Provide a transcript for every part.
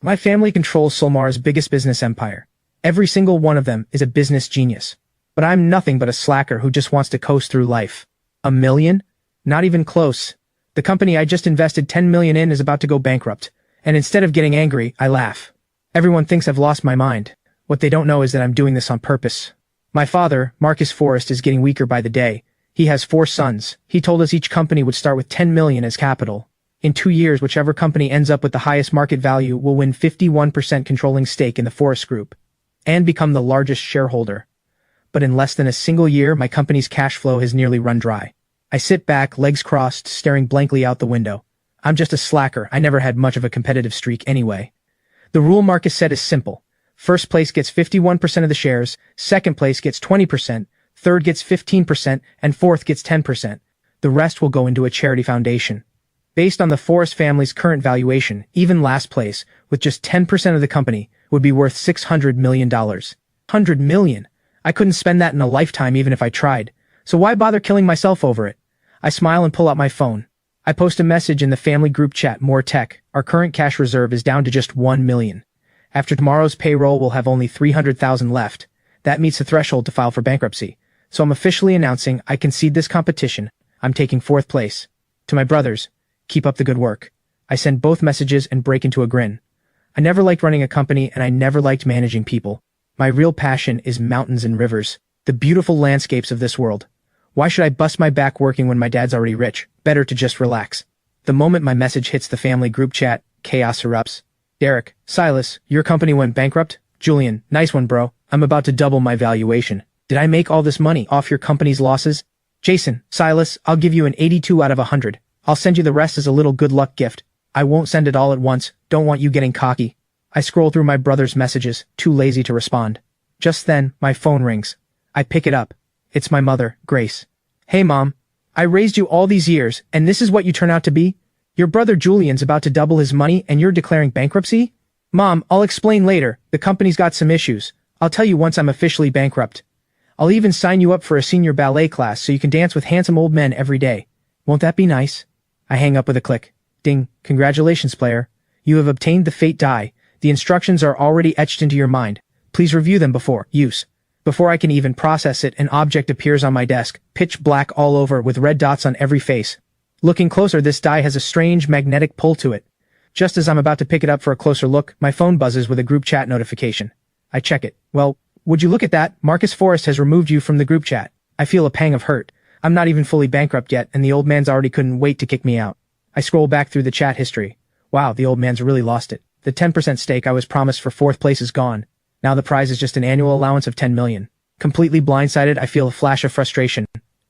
My family controls Solmar's biggest business empire. Every single one of them is a business genius. But I'm nothing but a slacker who just wants to coast through life. $1 million? Not even close. The company I just invested $10 million in is about to go bankrupt. And instead of getting angry, I laugh. Everyone thinks I've lost my mind. What they don't know is that I'm doing this on purpose. My father, Marcus Forrest, is getting weaker by the day. He has 4 sons. He told us each company would start with $10 million as capital. In 2 years, whichever company ends up with the highest market value will win 51% controlling stake in the Forrest Group and become the largest shareholder. But in less than a single year, my company's cash flow has nearly run dry. I sit back, legs crossed, staring blankly out the window. I'm just a slacker. I never had much of a competitive streak anyway. The rule Marcus said is simple. First place gets 51% of the shares, second place gets 20%, third gets 15%, and fourth gets 10%. The rest will go into a charity foundation. Based on the Forrest family's current valuation, even last place, with just 10% of the company, would be worth $600 million. $100 million? I couldn't spend that in a lifetime even if I tried. So why bother killing myself over it? I smile and pull out my phone. I post a message in the family group chat, more tech. Our current cash reserve is down to just $1 million. After tomorrow's payroll, we'll have only $300,000 left. That meets the threshold to file for bankruptcy. So I'm officially announcing I concede this competition. I'm taking 4th place. To my brothers, keep up the good work. I send both messages and break into a grin. I never liked running a company and I never liked managing people. My real passion is mountains and rivers, the beautiful landscapes of this world. Why should I bust my back working when my dad's already rich? Better to just relax. The moment my message hits the family group chat, chaos erupts. Derek, Silas, your company went bankrupt? Julian, nice one bro. I'm about to double my valuation. Did I make all this money off your company's losses? Jason, Silas, I'll give you an 82 out of 100. I'll send you the rest as a little good luck gift. I won't send it all at once. Don't want you getting cocky. I scroll through my brother's messages, too lazy to respond. Just then, my phone rings. I pick it up. It's my mother, Grace. Hey mom. I raised you all these years, and this is what you turn out to be? Your brother Julian's about to double his money and you're declaring bankruptcy? Mom, I'll explain later. The company's got some issues. I'll tell you once I'm officially bankrupt. I'll even sign you up for a senior ballet class so you can dance with handsome old men every day. Won't that be nice? I hang up with a click. Ding. Congratulations, player. You have obtained the fate die. The instructions are already etched into your mind. Please review them before use. Before I can even process it, an object appears on my desk, pitch black all over with red dots on every face. Looking closer, this die has a strange magnetic pull to it. Just as I'm about to pick it up for a closer look, my phone buzzes with a group chat notification. I check it. Well, would you look at that? Marcus Forrest has removed you from the group chat. I feel a pang of hurt. I'm not even fully bankrupt yet, and the old man's already couldn't wait to kick me out. I scroll back through the chat history. Wow, the old man's really lost it. The 10% stake I was promised for 4th place is gone. Now the prize is just an annual allowance of $10 million. Completely blindsided, I feel a flash of frustration.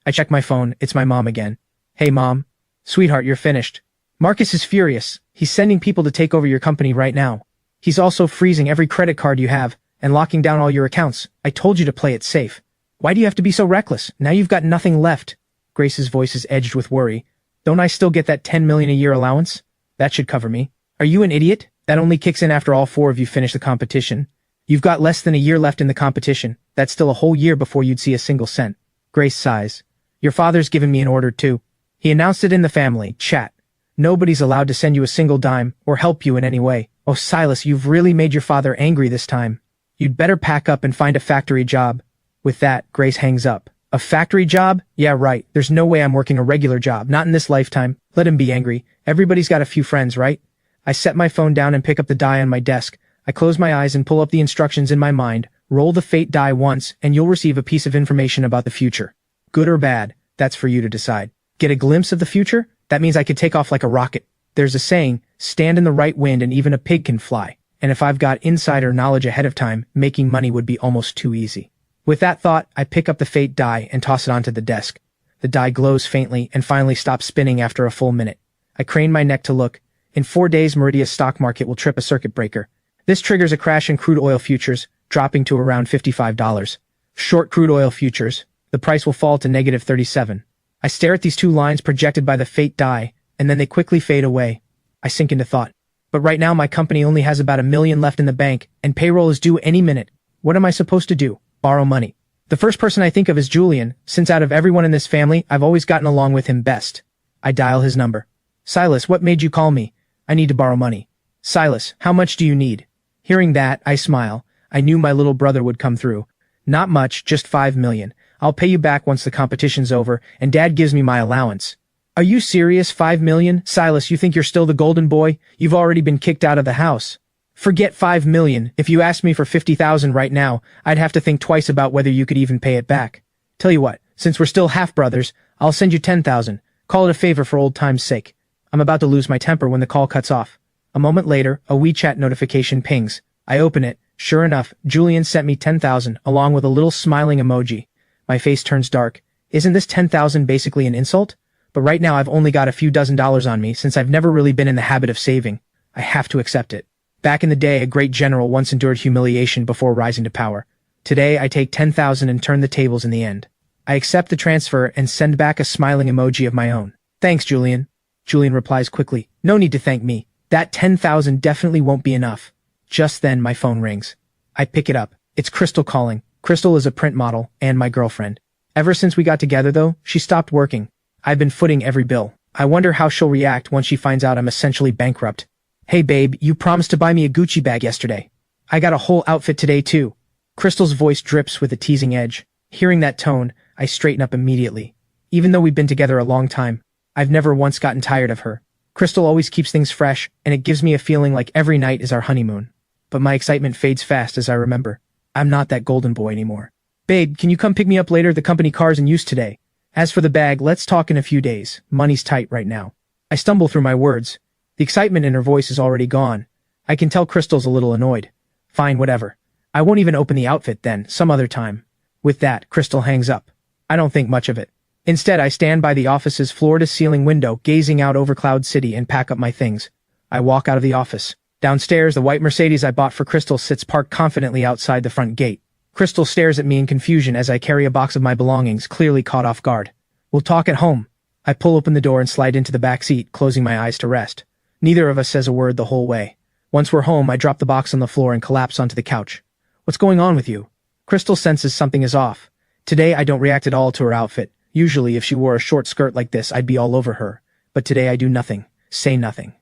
I check my phone. It's my mom again. Hey mom. Sweetheart, you're finished. Marcus is furious. He's sending people to take over your company right now. He's also freezing every credit card you have and locking down all your accounts. I told you to play it safe. Why do you have to be so reckless? Now you've got nothing left. Grace's voice is edged with worry. Don't I still get that $10 million a year allowance? That should cover me. Are you an idiot? That only kicks in after all 4 of you finish the competition. You've got less than a year left in the competition. That's still a whole year before you'd see a single cent. Grace sighs. Your father's given me an order too. He announced it in the family chat. Nobody's allowed to send you a single dime or help you in any way. Oh, Silas, you've really made your father angry this time. You'd better pack up and find a factory job. With that, Grace hangs up. A factory job? Yeah, right. There's no way I'm working a regular job. Not in this lifetime. Let him be angry. Everybody's got a few friends, right? I set my phone down and pick up the die on my desk. I close my eyes and pull up the instructions in my mind. Roll the fate die once, and you'll receive a piece of information about the future. Good or bad, that's for you to decide. Get a glimpse of the future? That means I could take off like a rocket. There's a saying, stand in the right wind and even a pig can fly. And if I've got insider knowledge ahead of time, making money would be almost too easy. With that thought, I pick up the fate die and toss it onto the desk. The die glows faintly and finally stops spinning after a full minute. I crane my neck to look. In 4 days, Meridia's stock market will trip a circuit breaker. This triggers a crash in crude oil futures, dropping to around $55. Short crude oil futures, the price will fall to negative 37. I stare at these 2 lines projected by the fate die, and then they quickly fade away. I sink into thought. But right now my company only has about $1 million left in the bank, and payroll is due any minute. What am I supposed to do? Borrow money. The first person I think of is Julian, since out of everyone in this family, I've always gotten along with him best. I dial his number. Silas, what made you call me? I need to borrow money. Silas, how much do you need? Hearing that, I smile. I knew my little brother would come through. Not much, just 5 million. I'll pay you back once the competition's over, and Dad gives me my allowance. Are you serious, 5 million? Silas, you think you're still the golden boy? You've already been kicked out of the house. Forget 5 million. If you asked me for 50,000 right now, I'd have to think twice about whether you could even pay it back. Tell you what, since we're still half-brothers, I'll send you 10,000. Call it a favor for old time's sake. I'm about to lose my temper when the call cuts off. A moment later, a WeChat notification pings. I open it. Sure enough, Julian sent me 10,000, along with a little smiling emoji. My face turns dark. Isn't this 10,000 basically an insult? But right now I've only got a few dozen dollars on me since I've never really been in the habit of saving. I have to accept it. Back in the day, a great general once endured humiliation before rising to power. Today, I take 10,000 and turn the tables in the end. I accept the transfer and send back a smiling emoji of my own. Thanks, Julian. Julian replies quickly. No need to thank me. That 10,000 definitely won't be enough. Just then, my phone rings. I pick it up. It's Crystal calling. Crystal is a print model and my girlfriend. Ever since we got together, though, she stopped working. I've been footing every bill. I wonder how she'll react once she finds out I'm essentially bankrupt. Hey babe, you promised to buy me a Gucci bag yesterday. I got a whole outfit today too. Crystal's voice drips with a teasing edge. Hearing that tone, I straighten up immediately. Even though we've been together a long time, I've never once gotten tired of her. Crystal always keeps things fresh, and it gives me a feeling like every night is our honeymoon. But my excitement fades fast as I remember. I'm not that golden boy anymore. Babe, can you come pick me up later? The company car's in use today. As for the bag, let's talk in a few days. Money's tight right now. I stumble through my words. The excitement in her voice is already gone. I can tell Crystal's a little annoyed. Fine, whatever. I won't even open the outfit then, some other time. With that, Crystal hangs up. I don't think much of it. Instead, I stand by the office's floor-to-ceiling window, gazing out over Cloud City and pack up my things. I walk out of the office. Downstairs, the white Mercedes I bought for Crystal sits parked confidently outside the front gate. Crystal stares at me in confusion as I carry a box of my belongings, clearly caught off guard. We'll talk at home. I pull open the door and slide into the back seat, closing my eyes to rest. Neither of us says a word the whole way. Once we're home, I drop the box on the floor and collapse onto the couch. What's going on with you? Crystal senses something is off. Today, I don't react at all to her outfit. Usually, if she wore a short skirt like this, I'd be all over her. But today, I do nothing. Say nothing.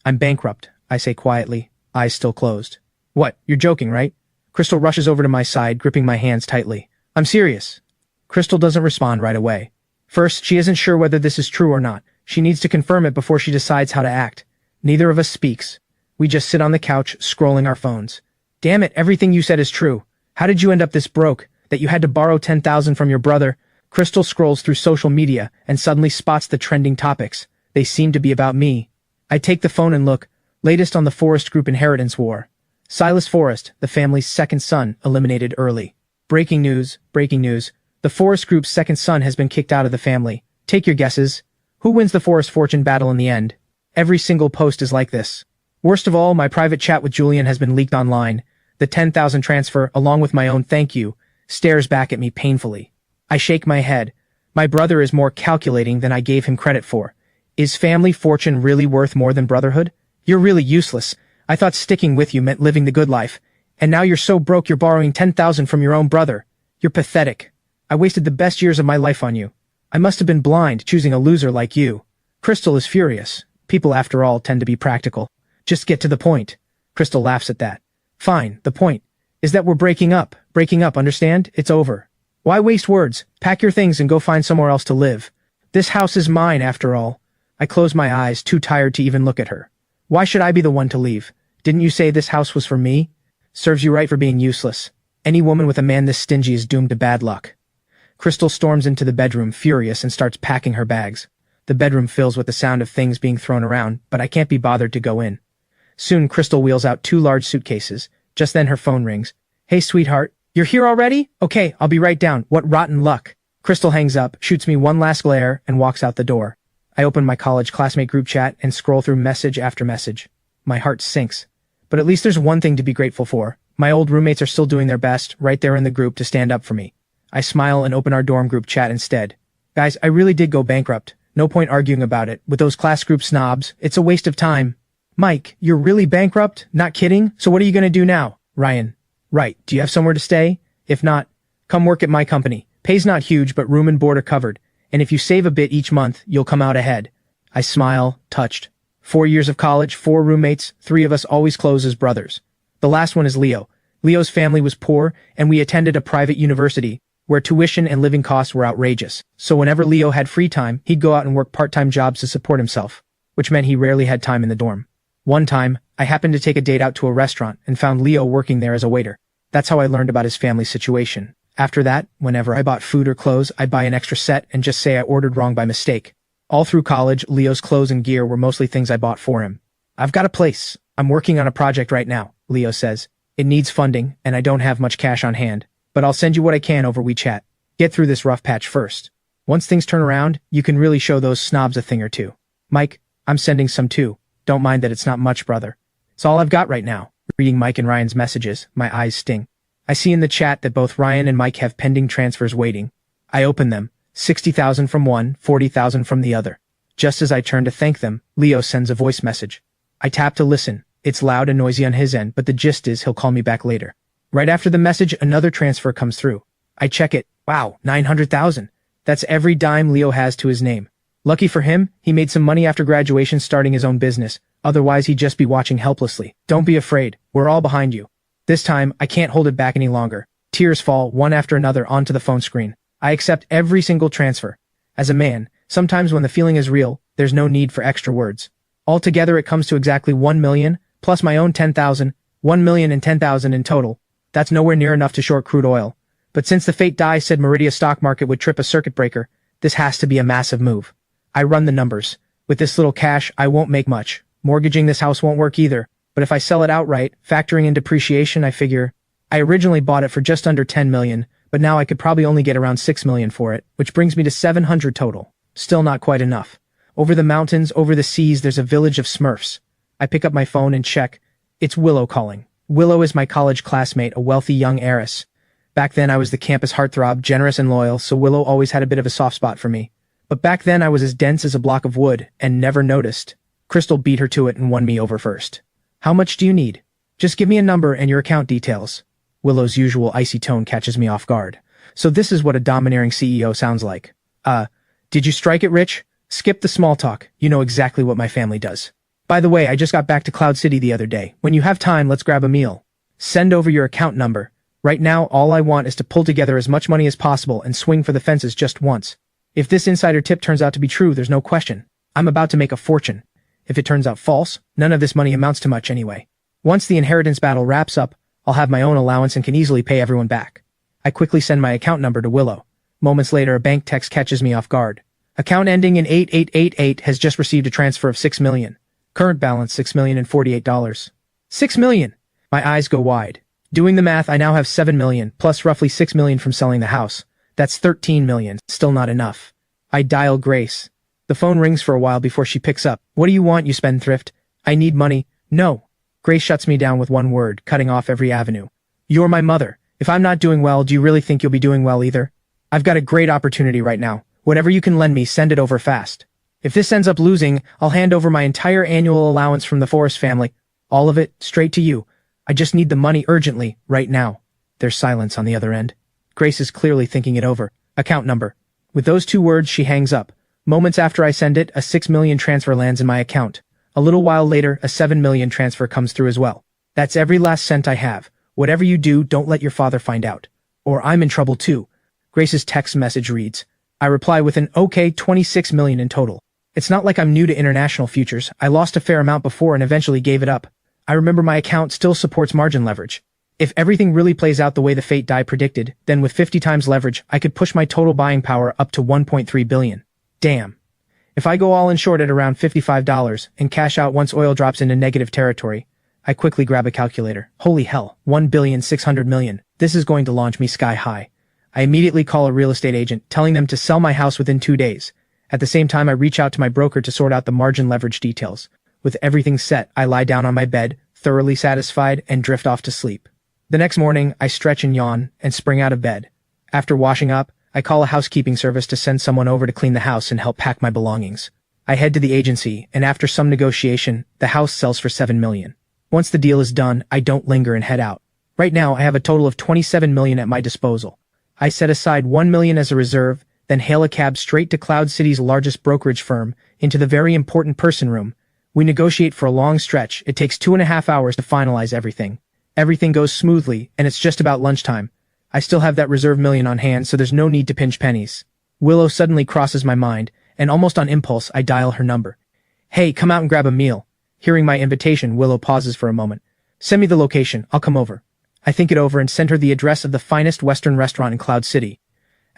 I'm bankrupt, I say quietly, eyes still closed. What? You're joking, right? Crystal rushes over to my side, gripping my hands tightly. I'm serious. Crystal doesn't respond right away. First, she isn't sure whether this is true or not. She needs to confirm it before she decides how to act. Neither of us speaks. We just sit on the couch, scrolling our phones. Damn it, everything you said is true. How did you end up this broke, that you had to borrow 10,000 from your brother? Crystal scrolls through social media and suddenly spots the trending topics. They seem to be about me. I take the phone and look. Latest on the Forrest Group inheritance war. Silas Forrest, the family's second son, eliminated early. Breaking news, breaking news. The Forrest Group's second son has been kicked out of the family. Take your guesses. Who wins the Forrest fortune battle in the end? Every single post is like this. Worst of all, my private chat with Julian has been leaked online. The 10,000 transfer, along with my own thank you, stares back at me painfully. I shake my head. My brother is more calculating than I gave him credit for. Is family fortune really worth more than brotherhood? You're really useless. I thought sticking with you meant living the good life. And now you're so broke you're borrowing 10,000 from your own brother. You're pathetic. I wasted the best years of my life on you. I must have been blind choosing a loser like you. Crystal is furious. People, after all, tend to be practical. Just get to the point. Crystal laughs at that. Fine, the point is that we're breaking up. Breaking up, understand? It's over. Why waste words? Pack your things and go find somewhere else to live. This house is mine, after all. I close my eyes, too tired to even look at her. Why should I be the one to leave? Didn't you say this house was for me? Serves you right for being useless. Any woman with a man this stingy is doomed to bad luck. Crystal storms into the bedroom, furious, and starts packing her bags. The bedroom fills with the sound of things being thrown around, but I can't be bothered to go in. Soon, Crystal wheels out 2 large suitcases. Just then her phone rings. Hey, sweetheart. You're here already? Okay, I'll be right down. What rotten luck. Crystal hangs up, shoots me one last glare, and walks out the door. I open my college classmate group chat and scroll through message after message. My heart sinks. But at least there's one thing to be grateful for. My old roommates are still doing their best, right there in the group, to stand up for me. I smile and open our dorm group chat instead. Guys, I really did go bankrupt. No point arguing about it. With those class group snobs, it's a waste of time. Mike, you're really bankrupt? Not kidding? So what are you gonna do now? Ryan. Right, do you have somewhere to stay? If not, come work at my company. Pay's not huge, but room and board are covered. And if you save a bit each month, you'll come out ahead. I smile, touched. 4 years of college, 4 roommates, 3 of us always close as brothers. The last one is Leo. Leo's family was poor, and we attended a private university, where tuition and living costs were outrageous. So whenever Leo had free time, he'd go out and work part-time jobs to support himself, which meant he rarely had time in the dorm. One time, I happened to take a date out to a restaurant and found Leo working there as a waiter. That's how I learned about his family situation. After that, whenever I bought food or clothes, I'd buy an extra set and just say I ordered wrong by mistake. All through college, Leo's clothes and gear were mostly things I bought for him. I've got a place. I'm working on a project right now, Leo says. It needs funding, and I don't have much cash on hand, but I'll send you what I can over WeChat. Get through this rough patch first. Once things turn around, you can really show those snobs a thing or two. Mike, I'm sending some too. Don't mind that it's not much, brother. It's all I've got right now. Reading Mike and Ryan's messages, my eyes sting. I see in the chat that both Ryan and Mike have pending transfers waiting. I open them. 60,000 from one, 40,000 from the other. Just as I turn to thank them, Leo sends a voice message. I tap to listen. It's loud and noisy on his end, but the gist is he'll call me back later. Right after the message, another transfer comes through. I check it. Wow, 900,000. That's every dime Leo has to his name. Lucky for him, he made some money after graduation starting his own business. Otherwise, he'd just be watching helplessly. Don't be afraid. We're all behind you. This time, I can't hold it back any longer. Tears fall, one after another, onto the phone screen. I accept every single transfer. As a man, sometimes when the feeling is real, there's no need for extra words. Altogether, it comes to exactly 1 million, plus my own 10,000, 1,010,000 in total. That's nowhere near enough to short crude oil. But since the fate die said Meridia stock market would trip a circuit breaker, this has to be a massive move. I run the numbers. With this little cash, I won't make much. Mortgaging this house won't work either. But if I sell it outright, factoring in depreciation, I figure I originally bought it for just under 10 million, but now I could probably only get around 6 million for it, which brings me to 700 total. Still not quite enough. Over the mountains, over the seas, there's a village of Smurfs. I pick up my phone and check. It's Willow calling. Willow is my college classmate, a wealthy young heiress. Back then I was the campus heartthrob, generous and loyal, so Willow always had a bit of a soft spot for me. But back then I was as dense as a block of wood, and never noticed. Crystal beat her to it and won me over first. How much do you need? Just give me a number and your account details. Willow's usual icy tone catches me off guard. So this is what a domineering CEO sounds like. Did you strike it, Rich? Skip the small talk. You know exactly what my family does. By the way, I just got back to Cloud City the other day. When you have time, let's grab a meal. Send over your account number. Right now, all I want is to pull together as much money as possible and swing for the fences just once. If this insider tip turns out to be true, there's no question. I'm about to make a fortune. If it turns out false, none of this money amounts to much anyway. Once the inheritance battle wraps up, I'll have my own allowance and can easily pay everyone back. I quickly send my account number to Willow. Moments later, a bank text catches me off guard. Account ending in 8888 has just received a transfer of 6 million. Current balance $6,048. 6 million! My eyes go wide. Doing the math, I now have 7 million, plus roughly 6 million from selling the house. That's 13 million, still not enough. I dial Grace. The phone rings for a while before she picks up. What do you want, you spendthrift? I need money. No. Grace shuts me down with one word, cutting off every avenue. You're my mother. If I'm not doing well, do you really think you'll be doing well either? I've got a great opportunity right now. Whatever you can lend me, send it over fast. If this ends up losing, I'll hand over my entire annual allowance from the Forrest family. All of it, straight to you. I just need the money urgently, right now. There's silence on the other end. Grace is clearly thinking it over. Account number. With those 2 words, she hangs up. Moments after I send it, a 6 million transfer lands in my account. A little while later, a 7 million transfer comes through as well. That's every last cent I have. Whatever you do, don't let your father find out. Or I'm in trouble too. Grace's text message reads. I reply with an okay 26 million in total. It's not like I'm new to international futures. I lost a fair amount before and eventually gave it up. I remember my account still supports margin leverage. If everything really plays out the way the fate die predicted, then with 50 times leverage, I could push my total buying power up to 1.3 billion. Damn. If I go all in short at around $55 and cash out once oil drops into negative territory, I quickly grab a calculator. Holy hell, 1,600,000,000. This is going to launch me sky high. I immediately call a real estate agent, telling them to sell my house within 2 days. At the same time, I reach out to my broker to sort out the margin leverage details. With everything set, I lie down on my bed, thoroughly satisfied, and drift off to sleep. The next morning, I stretch and yawn, and spring out of bed. After washing up, I call a housekeeping service to send someone over to clean the house and help pack my belongings. I head to the agency, and after some negotiation, the house sells for 7 million. Once the deal is done, I don't linger and head out. Right now, I have a total of 27 million at my disposal. I set aside 1 million as a reserve, then hail a cab straight to Cloud City's largest brokerage firm, into the very important person room, We negotiate for a long stretch. It takes 2.5 hours to finalize everything. Everything goes smoothly, and it's just about lunchtime. I still have that reserve million on hand, so there's no need to pinch pennies. Willow suddenly crosses my mind, and almost on impulse, I dial her number. Hey, come out and grab a meal. Hearing my invitation, Willow pauses for a moment. Send me the location, I'll come over. I think it over and send her the address of the finest Western restaurant in Cloud City.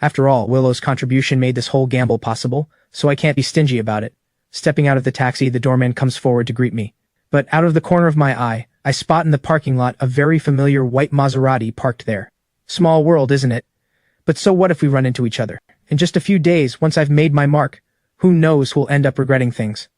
After all, Willow's contribution made this whole gamble possible, so I can't be stingy about it. Stepping out of the taxi, the doorman comes forward to greet me. But out of the corner of my eye, I spot in the parking lot a very familiar white Maserati parked there. Small world, isn't it? But so what if we run into each other? In just a few days, once I've made my mark, who knows who'll end up regretting things.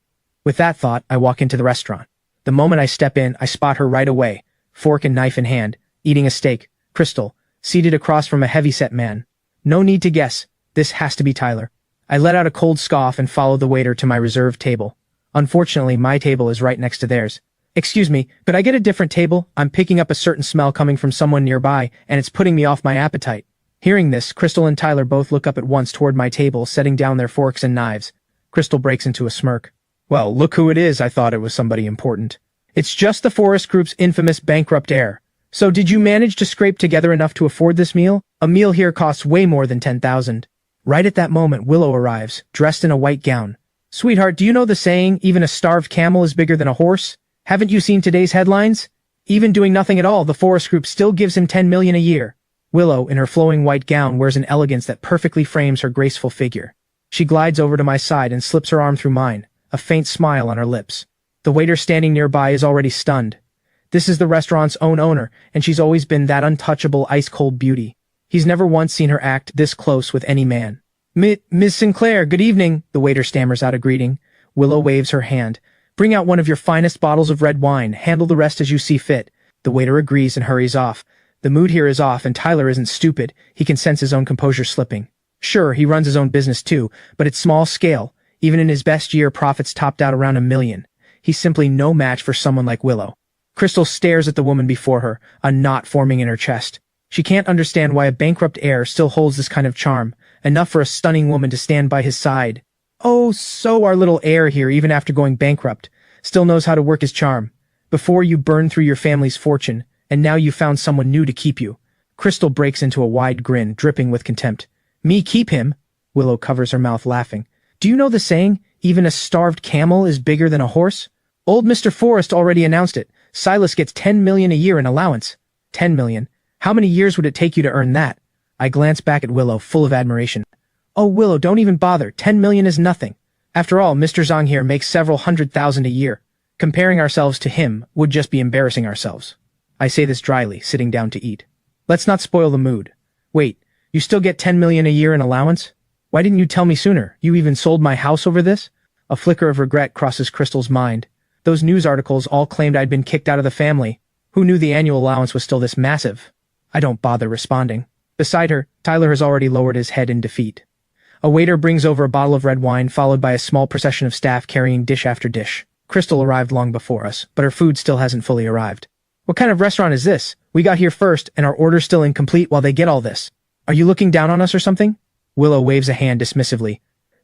With that thought, I walk into the restaurant. The moment I step in, I spot her right away, fork and knife in hand, eating a steak, Crystal, seated across from a heavy-set man. No need to guess, this has to be Tyler. I let out a cold scoff and follow the waiter to my reserved table. Unfortunately, my table is right next to theirs. Excuse me, could I get a different table? I'm picking up a certain smell coming from someone nearby, and it's putting me off my appetite. Hearing this, Crystal and Tyler both look up at once toward my table, setting down their forks and knives. Crystal breaks into a smirk. Well, look who it is. I thought it was somebody important. It's just the Forrest Group's infamous bankrupt heir. So did you manage to scrape together enough to afford this meal? A meal here costs way more than 10,000. Right at that moment, Willow arrives, dressed in a white gown. Sweetheart, do you know the saying, even a starved camel is bigger than a horse? Haven't you seen today's headlines? Even doing nothing at all, the Forrest Group still gives him 10 million a year. Willow, in her flowing white gown, wears an elegance that perfectly frames her graceful figure. She glides over to my side and slips her arm through mine, a faint smile on her lips. The waiter standing nearby is already stunned. This is the restaurant's own owner, and she's always been that untouchable, ice-cold beauty. He's never once seen her act this close with any man. Miss Sinclair, good evening, the waiter stammers out a greeting. Willow waves her hand. Bring out one of your finest bottles of red wine, handle the rest as you see fit. The waiter agrees and hurries off. The mood here is off, and Tyler isn't stupid. He can sense his own composure slipping. Sure, he runs his own business too, but it's small scale. Even in his best year, profits topped out around $1 million. He's simply no match for someone like Willow. Crystal stares at the woman before her, a knot forming in her chest. She can't understand why a bankrupt heir still holds this kind of charm, enough for a stunning woman to stand by his side. Oh, so our little heir here, even after going bankrupt, still knows how to work his charm. Before you burned through your family's fortune, and now you found someone new to keep you. Crystal breaks into a wide grin, dripping with contempt. Me keep him? Willow covers her mouth, laughing. Do you know the saying, even a starved camel is bigger than a horse? Old Mr. Forrest already announced it. Silas gets 10 million a year in allowance. 10 million? How many years would it take you to earn that? I glance back at Willow, full of admiration. Oh, Willow, don't even bother. 10 million is nothing. After all, Mr. Zhang here makes several 100,000 a year. Comparing ourselves to him would just be embarrassing ourselves. I say this dryly, sitting down to eat. Let's not spoil the mood. Wait, you still get 10 million a year in allowance? Why didn't you tell me sooner? You even sold my house over this? A flicker of regret crosses Crystal's mind. Those news articles all claimed I'd been kicked out of the family. Who knew the annual allowance was still this massive? I don't bother responding. Beside her, Tyler has already lowered his head in defeat. A waiter brings over a bottle of red wine, followed by a small procession of staff carrying dish after dish. Crystal arrived long before us, but her food still hasn't fully arrived. What kind of restaurant is this? We got here first, and our order's still incomplete while they get all this. Are you looking down on us or something? Willow waves a hand dismissively.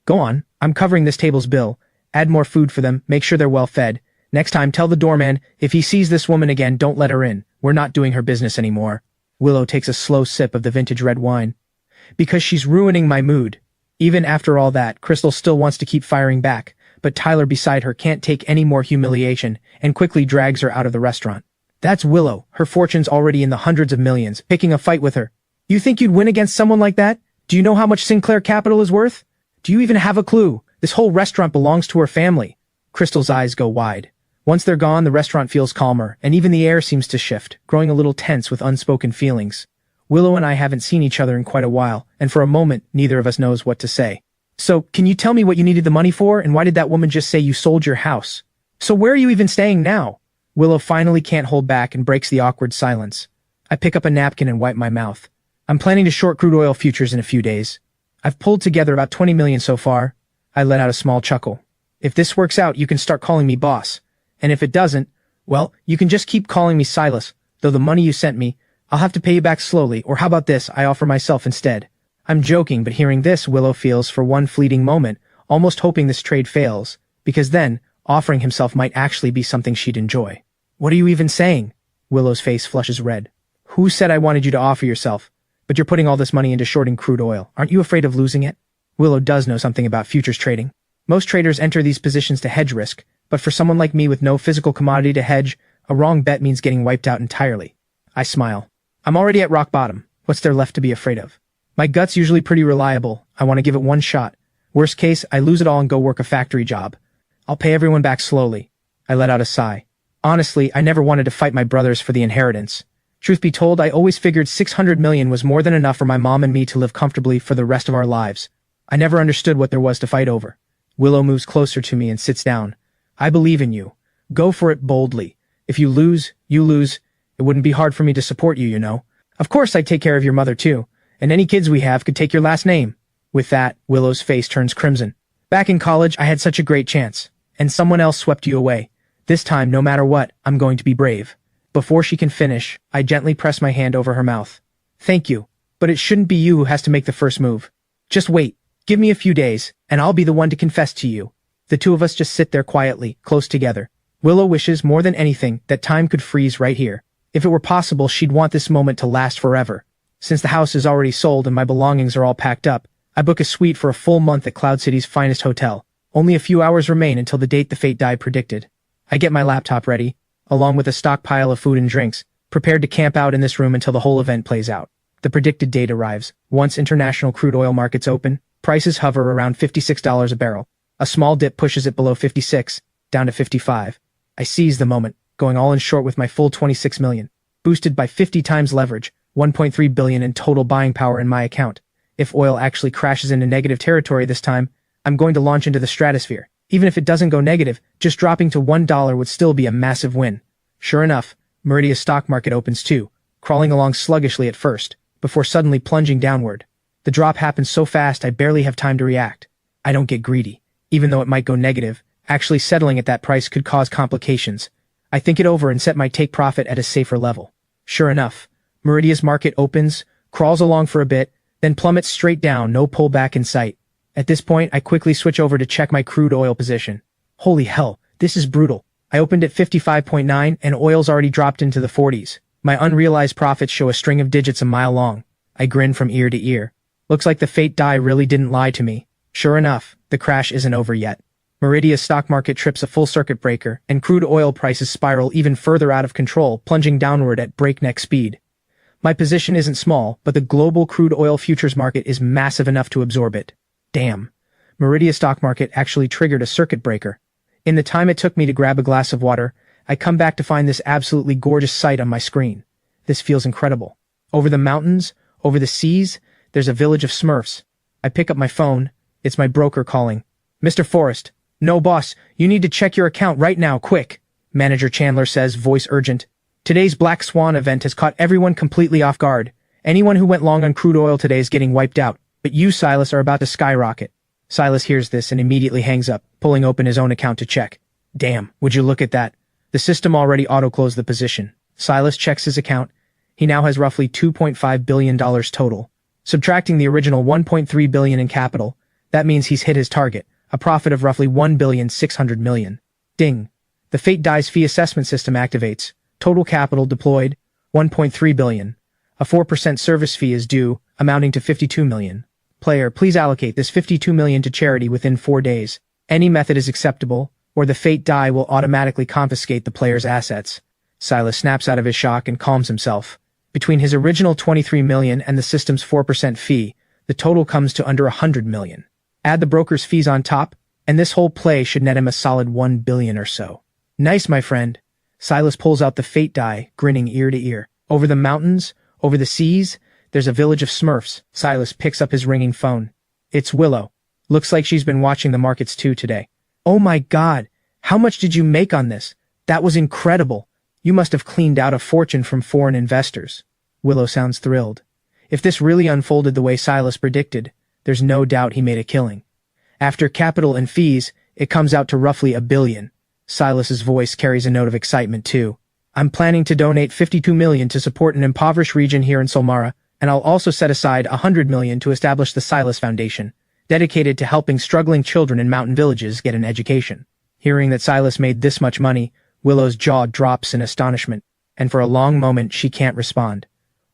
Go on, I'm covering this table's bill. Add more food for them, make sure they're well fed. Next time, tell the doorman, if he sees this woman again, don't let her in. We're not doing her business anymore. Willow takes a slow sip of the vintage red wine. Because she's ruining my mood. Even after all that, Crystal still wants to keep firing back, but Tyler beside her can't take any more humiliation and quickly drags her out of the restaurant. That's Willow, her fortune's already in the hundreds of millions, picking a fight with her. You think you'd win against someone like that? Do you know how much Sinclair Capital is worth? Do you even have a clue? This whole restaurant belongs to her family. Crystal's eyes go wide. Once they're gone, the restaurant feels calmer, and even the air seems to shift, growing a little tense with unspoken feelings. Willow and I haven't seen each other in quite a while, and for a moment, neither of us knows what to say. So, can you tell me what you needed the money for, and why did that woman just say you sold your house? So where are you even staying now? Willow finally can't hold back and breaks the awkward silence. I pick up a napkin and wipe my mouth. I'm planning to short crude oil futures in a few days. I've pulled together about 20 million so far. I let out a small chuckle. If this works out, you can start calling me boss. And if it doesn't, well, you can just keep calling me Silas, though the money you sent me, I'll have to pay you back slowly, or how about this, I offer myself instead. I'm joking, but hearing this, Willow feels, for one fleeting moment, almost hoping this trade fails, because then, Offering himself might actually be something she'd enjoy. What are you even saying? Willow's face flushes red. Who said I wanted you to offer yourself? But you're putting all this money into shorting crude oil. Aren't you afraid of losing it? Willow does know something about futures trading. Most traders enter these positions to hedge risk, but for someone like me with no physical commodity to hedge, a wrong bet means getting wiped out entirely. I smile. I'm already at rock bottom. What's there left to be afraid of? My gut's usually pretty reliable. I want to give it one shot. Worst case, I lose it all and go work a factory job. I'll pay everyone back slowly. I let out a sigh. Honestly, I never wanted to fight my brothers for the inheritance. Truth be told, I always figured 600 million was more than enough for my mom and me to live comfortably for the rest of our lives. I never understood what there was to fight over. Willow moves closer to me and sits down. I believe in you. Go for it boldly. If you lose, you lose. It wouldn't be hard for me to support you, you know. Of course I'd take care of your mother too, and any kids we have could take your last name. With that, Willow's face turns crimson. Back in college, I had such a great chance, and someone else swept you away. This time, no matter what, I'm going to be brave. Before she can finish, I gently press my hand over her mouth. Thank you, but it shouldn't be you who has to make the first move. Just wait. Give me a few days, and I'll be the one to confess to you. The two of us just sit there quietly, close together. Willow wishes more than anything that time could freeze right here. If it were possible, she'd want this moment to last forever. Since the house is already sold and my belongings are all packed up, I book a suite for a full month at Cloud City's finest hotel. Only a few hours remain until the date the fate die predicted. I get my laptop ready, along with a stockpile of food and drinks, prepared to camp out in this room until the whole event plays out. The predicted date arrives. Once international crude oil markets open, prices hover around $56 a barrel. A small dip pushes it below 56, down to 55. I seize the moment, going all in short with my full 26 million. Boosted by 50 times leverage, 1.3 billion in total buying power in my account. If oil actually crashes into negative territory this time, I'm going to launch into the stratosphere. Even if it doesn't go negative, just dropping to $1 would still be a massive win. Sure enough, Meridia's stock market opens too, crawling along sluggishly at first, before suddenly plunging downward. The drop happens so fast I barely have time to react. I don't get greedy. Even though it might go negative, actually settling at that price could cause complications. I think it over and set my take profit at a safer level. Sure enough, Meridia's market opens, crawls along for a bit, then plummets straight down, no pullback in sight. At this point, I quickly switch over to check my crude oil position. Holy hell, this is brutal. I opened at 55.9 and oil's already dropped into the 40s. My unrealized profits show a string of digits a mile long. I grin from ear to ear. Looks like the fate die really didn't lie to me. Sure enough, the crash isn't over yet. Meridia's stock market trips a full circuit breaker, and crude oil prices spiral even further out of control, plunging downward at breakneck speed. My position isn't small, but the global crude oil futures market is massive enough to absorb it. Damn. Meridia's stock market actually triggered a circuit breaker. In the time it took me to grab a glass of water, I come back to find this absolutely gorgeous sight on my screen. This feels incredible. Over the mountains, over the seas, there's a village of Smurfs. I pick up my phone. It's my broker calling. Mr. Forrest. No, boss. You need to check your account right now, quick. Manager Chandler says, voice urgent. Today's Black Swan event has caught everyone completely off guard. Anyone who went long on crude oil today is getting wiped out. But you, Silas, are about to skyrocket. Silas hears this and immediately hangs up, pulling open his own account to check. Damn, would you look at that? The system already auto-closed the position. Silas checks his account. He now has roughly $2.5 billion total. Subtracting the original $1.3 billion in capital, that means he's hit his target, a profit of roughly $1.6 billion. Ding. The Fate Dies fee assessment system activates. Total capital deployed, $1.3 billion. A 4% service fee is due, amounting to $52 million. Player, please allocate this $52 million to charity within 4 days. Any method is acceptable, or the Fate Die will automatically confiscate the player's assets. Silas snaps out of his shock and calms himself. Between his original $23 million and the system's 4% fee, the total comes to under $100 million. Add the broker's fees on top, and this whole play should net him a solid $1 billion or so. Nice, my friend. Silas pulls out the Fate Die, grinning ear to ear. Over the mountains, over the seas, there's a village of Smurfs. Silas picks up his ringing phone. It's Willow. Looks like she's been watching the markets too today. Oh my god, how much did you make on this? That was incredible. You must have cleaned out a fortune from foreign investors. Willow sounds thrilled. If this really unfolded the way Silas predicted, there's no doubt he made a killing. After capital and fees, it comes out to roughly $1 billion. Silas's voice carries a note of excitement too. I'm planning to donate $52 million to support an impoverished region here in Solmara, and I'll also set aside $100 million to establish the Silas Foundation, dedicated to helping struggling children in mountain villages get an education. Hearing that Silas made this much money, Willow's jaw drops in astonishment, and for a long moment she can't respond.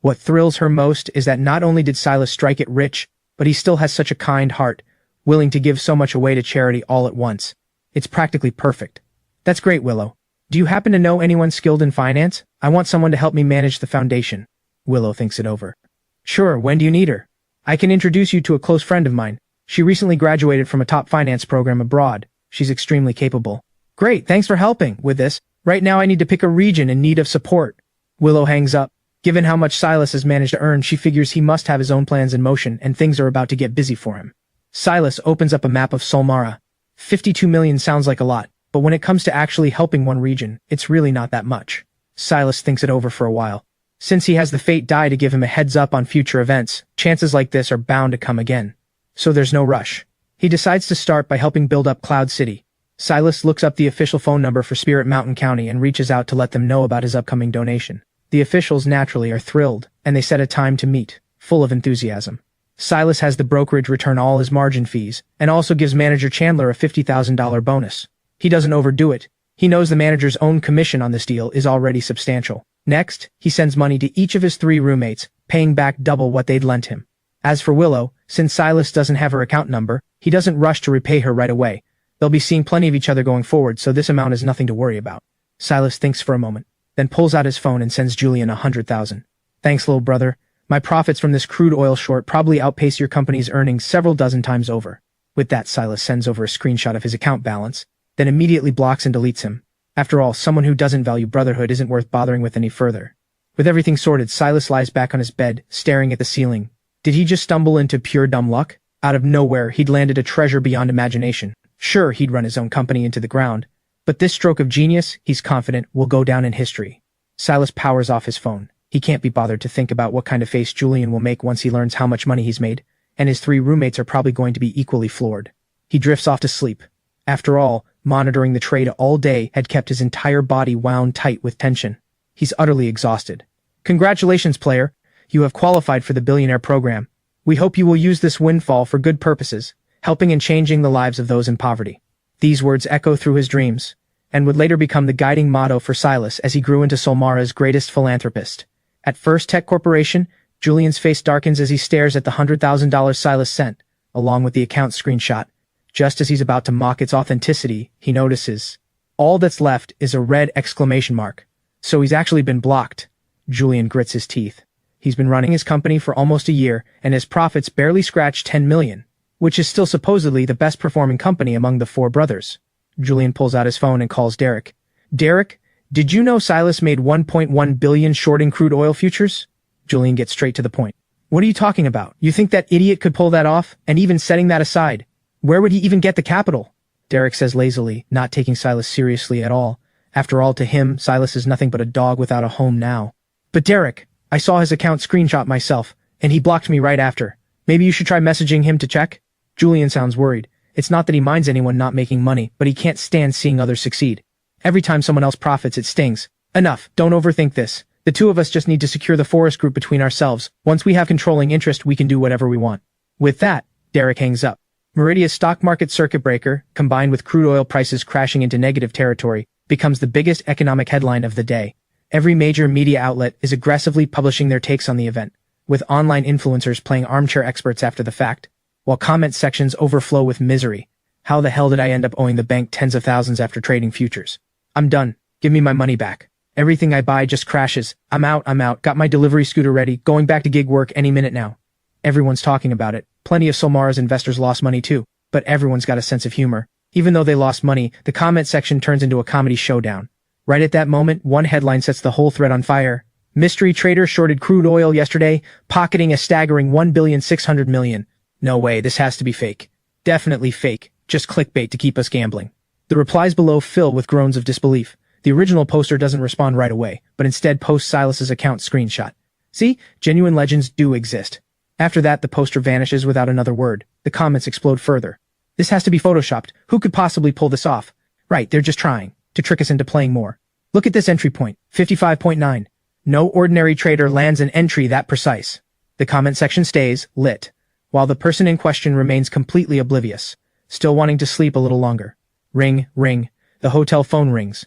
What thrills her most is that not only did Silas strike it rich, but he still has such a kind heart, willing to give so much away to charity all at once. It's practically perfect. That's great, Willow. Do you happen to know anyone skilled in finance? I want someone to help me manage the foundation. Willow thinks it over. Sure, when do you need her? I can introduce you to a close friend of mine. She recently graduated from a top finance program abroad. She's extremely capable. Great, thanks for helping with this. Right now I need to pick a region in need of support. Willow hangs up. Given how much Silas has managed to earn, she figures he must have his own plans in motion and things are about to get busy for him. Silas opens up a map of Solmara. 52 million sounds like a lot, but when it comes to actually helping one region, it's really not that much. Silas thinks it over for a while. Since he has the fate die to give him a heads up on future events, chances like this are bound to come again. So there's no rush. He decides to start by helping build up Cloud City. Silas looks up the official phone number for Spirit Mountain County and reaches out to let them know about his upcoming donation. The officials naturally are thrilled, and they set a time to meet, full of enthusiasm. Silas has the brokerage return all his margin fees, and also gives manager Chandler a $50,000 bonus. He doesn't overdo it. He knows the manager's own commission on this deal is already substantial. Next, he sends money to each of his 3 roommates, paying back double what they'd lent him. As for Willow, since Silas doesn't have her account number, he doesn't rush to repay her right away. They'll be seeing plenty of each other going forward, so this amount is nothing to worry about. Silas thinks for a moment, then pulls out his phone and sends Julian 100,000. Thanks, little brother. My profits from this crude oil short probably outpace your company's earnings several dozen times over. With that, Silas sends over a screenshot of his account balance, then immediately blocks and deletes him. After all, someone who doesn't value brotherhood isn't worth bothering with any further. With everything sorted, Silas lies back on his bed, staring at the ceiling. Did he just stumble into pure dumb luck? Out of nowhere, he'd landed a treasure beyond imagination. Sure, he'd run his own company into the ground, but this stroke of genius, he's confident, will go down in history. Silas powers off his phone. He can't be bothered to think about what kind of face Julian will make once he learns how much money he's made, and his 3 roommates are probably going to be equally floored. He drifts off to sleep. After all, monitoring the trade all day had kept his entire body wound tight with tension. He's utterly exhausted. Congratulations, player. You have qualified for the Billionaire program. We hope you will use this windfall for good purposes, helping and changing the lives of those in poverty. These words echo through his dreams, and would later become the guiding motto for Silas as he grew into Solmara's greatest philanthropist. At First Tech Corporation, Julian's face darkens as he stares at the $100,000 Silas sent, along with the account screenshot. Just as he's about to mock its authenticity, he notices. All that's left is a red exclamation mark. So he's actually been blocked. Julian grits his teeth. He's been running his company for almost a year, and his profits barely scratched 10 million, which is still supposedly the best performing company among the 4 brothers. Julian pulls out his phone and calls Derek. Derek, did you know Silas made 1.1 billion shorting crude oil futures? Julian gets straight to the point. What are you talking about? You think that idiot could pull that off? And even setting that aside, where would he even get the capital? Derek says lazily, not taking Silas seriously at all. After all, to him, Silas is nothing but a dog without a home now. But Derek, I saw his account screenshot myself, and he blocked me right after. Maybe you should try messaging him to check? Julian sounds worried. It's not that he minds anyone not making money, but he can't stand seeing others succeed. Every time someone else profits, it stings. Enough, don't overthink this. The 2 of us just need to secure the Forrest Group between ourselves. Once we have controlling interest, we can do whatever we want. With that, Derek hangs up. Meridia's stock market circuit breaker, combined with crude oil prices crashing into negative territory, becomes the biggest economic headline of the day. Every major media outlet is aggressively publishing their takes on the event, with online influencers playing armchair experts after the fact, while comment sections overflow with misery. How the hell did I end up owing the bank tens of thousands after trading futures? I'm done. Give me my money back. Everything I buy just crashes. I'm out. Got my delivery scooter ready, going back to gig work any minute now. Everyone's talking about it. Plenty of Solmara's investors lost money too, but everyone's got a sense of humor. Even though they lost money, the comment section turns into a comedy showdown. Right at that moment, one headline sets the whole thread on fire. Mystery trader shorted crude oil yesterday, pocketing a staggering 1,600 million. No way, this has to be fake. Definitely fake. Just clickbait to keep us gambling. The replies below fill with groans of disbelief. The original poster doesn't respond right away, but instead posts Silas's account screenshot. See, genuine legends do exist. After that, the poster vanishes without another word. The comments explode further. This has to be photoshopped. Who could possibly pull this off? Right, they're just trying to trick us into playing more. Look at this entry point, 55.9. No ordinary trader lands an entry that precise. The comment section stays lit, while the person in question remains completely oblivious, still wanting to sleep a little longer. Ring, ring. The hotel phone rings.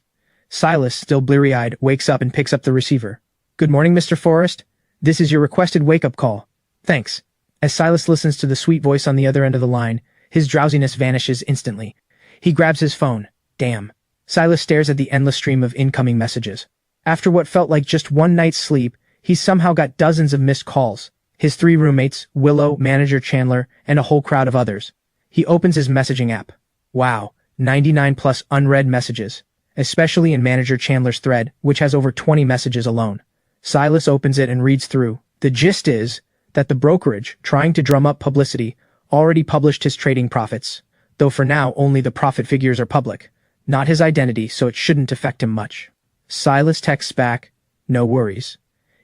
Silas, still bleary-eyed, wakes up and picks up the receiver. "Good morning, Mr. Forrest. This is your requested wake-up call." "Thanks." As Silas listens to the sweet voice on the other end of the line, his drowsiness vanishes instantly. He grabs his phone. Damn. Silas stares at the endless stream of incoming messages. After what felt like just one night's sleep, he's somehow got dozens of missed calls. His 3 roommates, Willow, manager Chandler, and a whole crowd of others. He opens his messaging app. Wow, 99 plus unread messages, especially in manager Chandler's thread, which has over 20 messages alone. Silas opens it and reads through. The gist is that the brokerage, trying to drum up publicity, already published his trading profits, though for now only the profit figures are public, not his identity, so it shouldn't affect him much. Silas texts back, "No worries."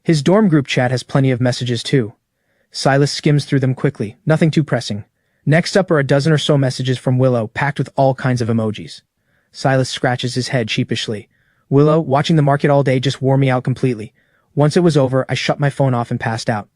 His dorm group chat has plenty of messages too. Silas skims through them quickly, nothing too pressing. Next up are a dozen or so messages from Willow, packed with all kinds of emojis. Silas scratches his head sheepishly. "Willow, watching the market all day just wore me out completely. Once it was over, I shut my phone off and passed out."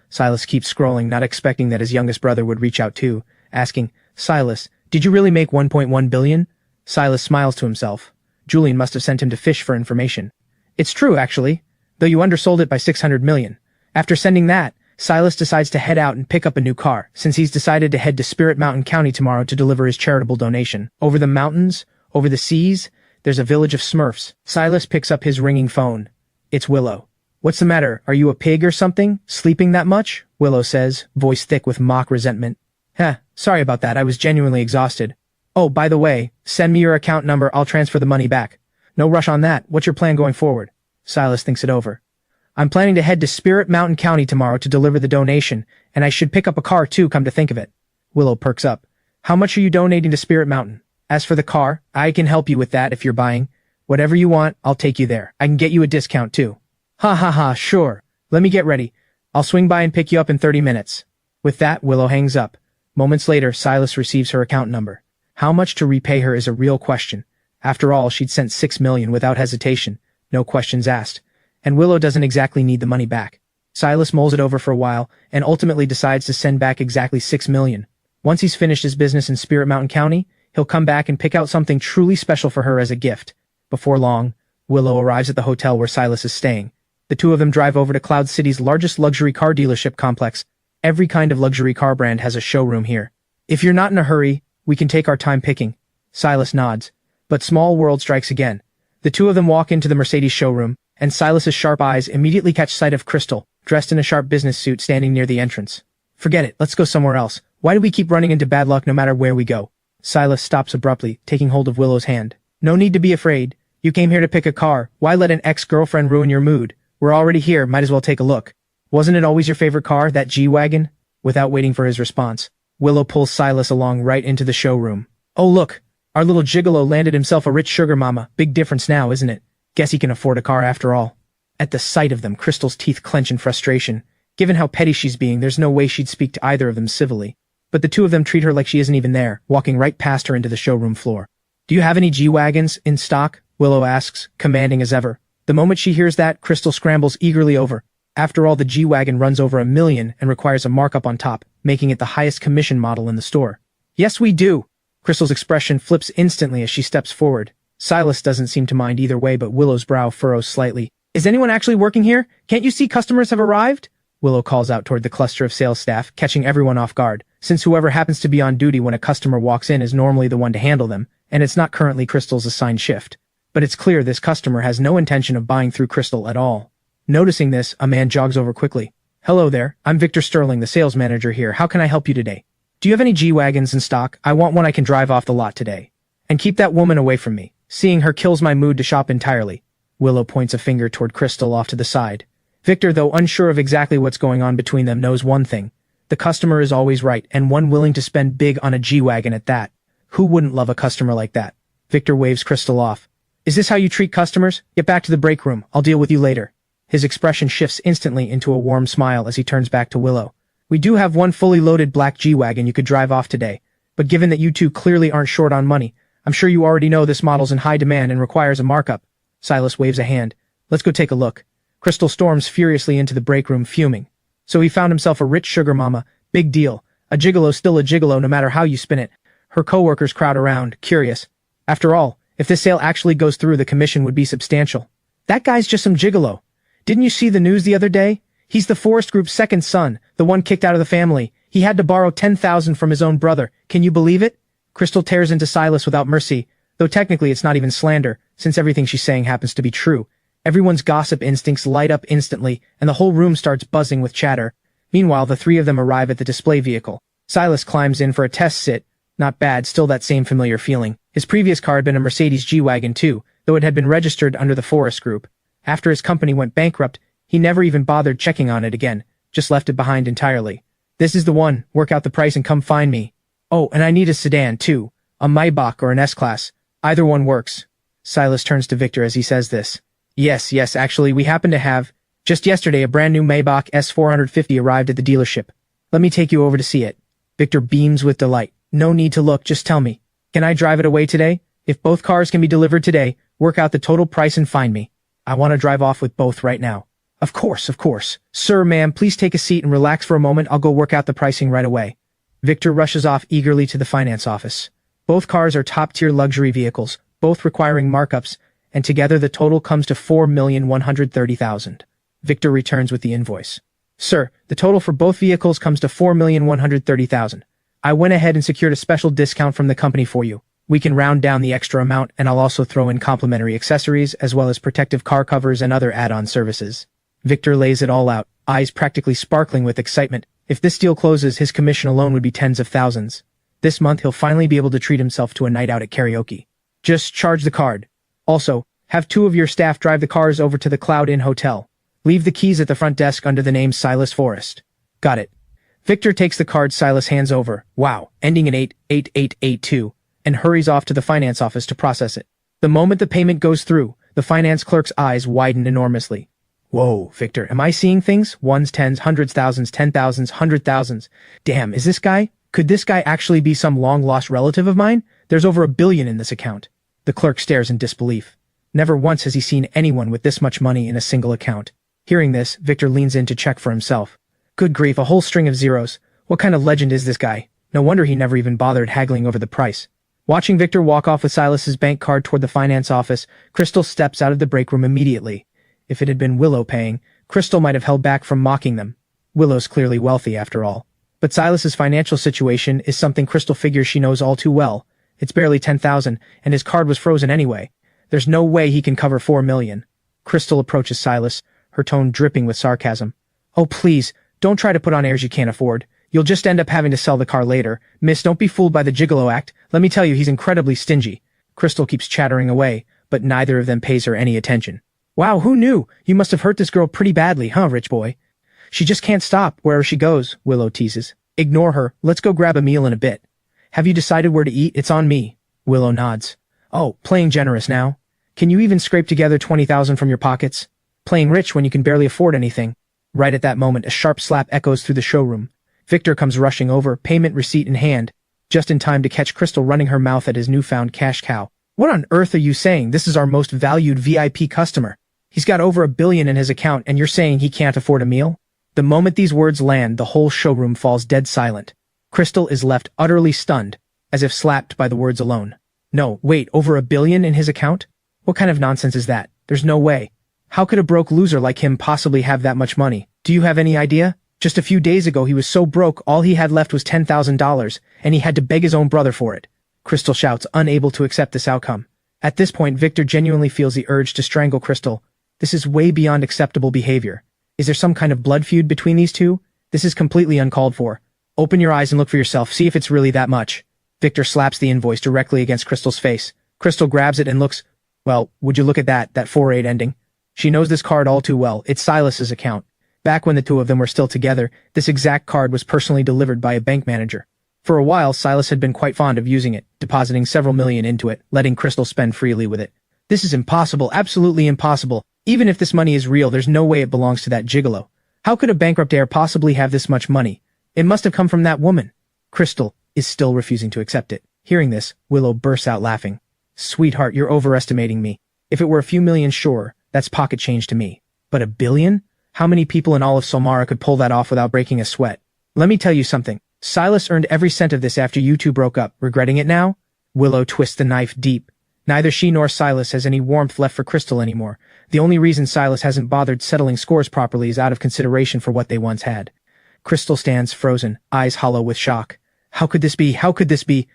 Silas keeps scrolling, not expecting that his youngest brother would reach out too, asking, "Silas, did you really make 1.1 billion? Silas smiles to himself. Julian must have sent him to fish for information. "It's true, actually, though you undersold it by 600 million. After sending that, Silas decides to head out and pick up a new car, since he's decided to head to Spirit Mountain County tomorrow to deliver his charitable donation. Over the mountains, over the seas, there's a village of Smurfs. Silas picks up his ringing phone. It's Willow. "What's the matter? Are you a pig or something? Sleeping that much?" Willow says, voice thick with mock resentment. Sorry about that. I was genuinely exhausted. "Oh, by the way, send me your account number. I'll transfer the money back." "No rush on that. What's your plan going forward?" Silas thinks it over. "I'm planning to head to Spirit Mountain County tomorrow to deliver the donation, and I should pick up a car too, come to think of it." Willow perks up. "How much are you donating to Spirit Mountain?" "As for the car, I can help you with that if you're buying. Whatever you want, I'll take you there. I can get you a discount too." Ha, sure. Let me get ready. I'll swing by and pick you up in 30 minutes. With that, Willow hangs up. Moments later, Silas receives her account number. How much to repay her is a real question. After all, she'd sent 6 million without hesitation. No questions asked. And Willow doesn't exactly need the money back. Silas mulls it over for a while, and ultimately decides to send back exactly 6 million. Once he's finished his business in Spirit Mountain County, he'll come back and pick out something truly special for her as a gift. Before long, Willow arrives at the hotel where Silas is staying. The two of them drive over to Cloud City's largest luxury car dealership complex. Every kind of luxury car brand has a showroom here. "If you're not in a hurry, we can take our time picking." Silas nods. But small world strikes again. The two of them walk into the Mercedes showroom, and Silas's sharp eyes immediately catch sight of Crystal, dressed in a sharp business suit, standing near the entrance. "Forget it, let's go somewhere else. Why do we keep running into bad luck no matter where we go?" Silas stops abruptly, taking hold of Willow's hand. "No need to be afraid. You came here to pick a car. Why let an ex-girlfriend ruin your mood? We're already here, might as well take a look. Wasn't it always your favorite car, that G-Wagon?" Without waiting for his response, Willow pulls Silas along right into the showroom. "Oh look, our little gigolo landed himself a rich sugar mama. Big difference now, isn't it? Guess he can afford a car after all." At the sight of them, Crystal's teeth clench in frustration. Given how petty she's being, there's no way she'd speak to either of them civilly. But the two of them treat her like she isn't even there, walking right past her into the showroom floor. "Do you have any G-Wagons in stock?" Willow asks, commanding as ever. The moment she hears that, Crystal scrambles eagerly over. After all, the G-Wagon runs over $1 million and requires a markup on top, making it the highest commission model in the store. "Yes, we do." Crystal's expression flips instantly as she steps forward. Silas doesn't seem to mind either way, but Willow's brow furrows slightly. "Is anyone actually working here? Can't you see customers have arrived?" Willow calls out toward the cluster of sales staff, catching everyone off guard, since whoever happens to be on duty when a customer walks in is normally the one to handle them, and it's not currently Crystal's assigned shift. But it's clear this customer has no intention of buying through Crystal at all. Noticing this, a man jogs over quickly. "Hello there, I'm Victor Sterling, the sales manager here. How can I help you today? Do you have any G-Wagons in stock? I want one I can drive off the lot today. And keep that woman away from me. Seeing her kills my mood to shop entirely." Willow points a finger toward Crystal off to the side. Victor, though unsure of exactly what's going on between them, knows one thing. The customer is always right, and one willing to spend big on a G-Wagon at that. Who wouldn't love a customer like that? Victor waves Crystal off. "Is this how you treat customers? Get back to the break room. I'll deal with you later." His expression shifts instantly into a warm smile as he turns back to Willow. "We do have one fully loaded black G-Wagon you could drive off today, but given that you two clearly aren't short on money, I'm sure you already know this model's in high demand and requires a markup." Silas waves a hand. "Let's go take a look." Crystal storms furiously into the break room, fuming. So he found himself a rich sugar mama. Big deal. A gigolo still a gigolo no matter how you spin it. Her coworkers crowd around, curious. After all, If this sale actually goes through, the commission would be substantial. That guy's just some gigolo. Didn't you see the news the other day? He's the Forrest Group's second son, the one kicked out of the family. He had to borrow 10,000 from his own brother. Can you believe it? Crystal tears into Silas without mercy, though technically it's not even slander, since everything she's saying happens to be true. Everyone's gossip instincts light up instantly, and the whole room starts buzzing with chatter. Meanwhile, the three of them arrive at the display vehicle. Silas climbs in for a test sit. Not bad, still that same familiar feeling. His previous car had been a Mercedes G-Wagon too, though it had been registered under the Forrest Group. After his company went bankrupt, he never even bothered checking on it again, just left it behind entirely. This is the one, work out the price and come find me. Oh, and I need a sedan too, a Maybach or an S-Class. Either one works. Silas turns to Victor as he says this. Yes, actually, we happen to have, just yesterday, a brand new Maybach S450 arrived at the dealership. Let me take you over to see it. Victor beams with delight. No need to look, just tell me. Can I drive it away today? If both cars can be delivered today, work out the total price and find me. I want to drive off with both right now. Of course. Sir, ma'am, please take a seat and relax for a moment. I'll go work out the pricing right away. Victor rushes off eagerly to the finance office. Both cars are top-tier luxury vehicles, both requiring markups, and together the total comes to $4,130,000. Victor returns with the invoice. Sir, the total for both vehicles comes to $4,130,000. I went ahead and secured a special discount from the company for you. We can round down the extra amount, and I'll also throw in complimentary accessories as well as protective car covers and other add-on services. Victor lays it all out, eyes practically sparkling with excitement. If this deal closes, his commission alone would be tens of thousands. This month, he'll finally be able to treat himself to a night out at karaoke. Just charge the card. Also, have 2 of your staff drive the cars over to the Cloud Inn Hotel. Leave the keys at the front desk under the name Silas Forrest. Got it. Victor takes the card Silas hands over, wow, ending in 88882, and hurries off to the finance office to process it. The moment the payment goes through, the finance clerk's eyes widen enormously. Whoa, Victor, am I seeing things? Ones, tens, hundreds, thousands, 10,000s, 100,000s. Damn, is this guy? Could this guy actually be some long-lost relative of mine? There's over $1 billion in this account. The clerk stares in disbelief. Never once has he seen anyone with this much money in a single account. Hearing this, Victor leans in to check for himself. Good grief, a whole string of zeros. What kind of legend is this guy? No wonder he never even bothered haggling over the price. Watching Victor walk off with Silas's bank card toward the finance office, Crystal steps out of the break room immediately. If it had been Willow paying, Crystal might have held back from mocking them. Willow's clearly wealthy after all. But Silas's financial situation is something Crystal figures she knows all too well. It's barely 10,000, and his card was frozen anyway. There's no way he can cover 4 million. Crystal approaches Silas, her tone dripping with sarcasm. Oh please, don't try to put on airs you can't afford. You'll just end up having to sell the car later. Miss, don't be fooled by the gigolo act. Let me tell you, he's incredibly stingy. Crystal keeps chattering away, but neither of them pays her any attention. Wow, who knew? You must have hurt this girl pretty badly, huh, rich boy? She just can't stop wherever she goes, Willow teases. Ignore her. Let's go grab a meal in a bit. Have you decided where to eat? It's on me. Willow nods. Oh, playing generous now? Can you even scrape together 20,000 from your pockets? Playing rich when you can barely afford anything. Right at that moment, a sharp slap echoes through the showroom. Victor comes rushing over, payment receipt in hand, just in time to catch Crystal running her mouth at his newfound cash cow. What on earth are you saying? This is our most valued VIP customer. He's got over $1 billion in his account, and you're saying he can't afford a meal? The moment these words land, the whole showroom falls dead silent. Crystal is left utterly stunned, as if slapped by the words alone. No, wait, over $1 billion in his account? What kind of nonsense is that? There's no way. How could a broke loser like him possibly have that much money? Do you have any idea? Just a few days ago he was so broke all he had left was $10,000, and he had to beg his own brother for it. Crystal shouts, unable to accept this outcome. At this point, Victor genuinely feels the urge to strangle Crystal. This is way beyond acceptable behavior. Is there some kind of blood feud between these two? This is completely uncalled for. Open your eyes and look for yourself, see if it's really that much. Victor slaps the invoice directly against Crystal's face. Crystal grabs it and looks, well, would you look at that 4-8 ending? She knows this card all too well. It's Silas's account. Back when the two of them were still together, this exact card was personally delivered by a bank manager. For a while, Silas had been quite fond of using it, depositing several million into it, letting Crystal spend freely with it. This is impossible, absolutely impossible. Even if this money is real, there's no way it belongs to that gigolo. How could a bankrupt heir possibly have this much money? It must have come from that woman. Crystal is still refusing to accept it. Hearing this, Willow bursts out laughing. Sweetheart, you're overestimating me. If it were a few million, sure, that's pocket change to me. But $1 billion? How many people in all of Solmara could pull that off without breaking a sweat? Let me tell you something. Silas earned every cent of this after you two broke up. Regretting it now? Willow twists the knife deep. Neither she nor Silas has any warmth left for Crystal anymore. The only reason Silas hasn't bothered settling scores properly is out of consideration for what they once had. Crystal stands frozen, eyes hollow with shock. How could this be? How could this be?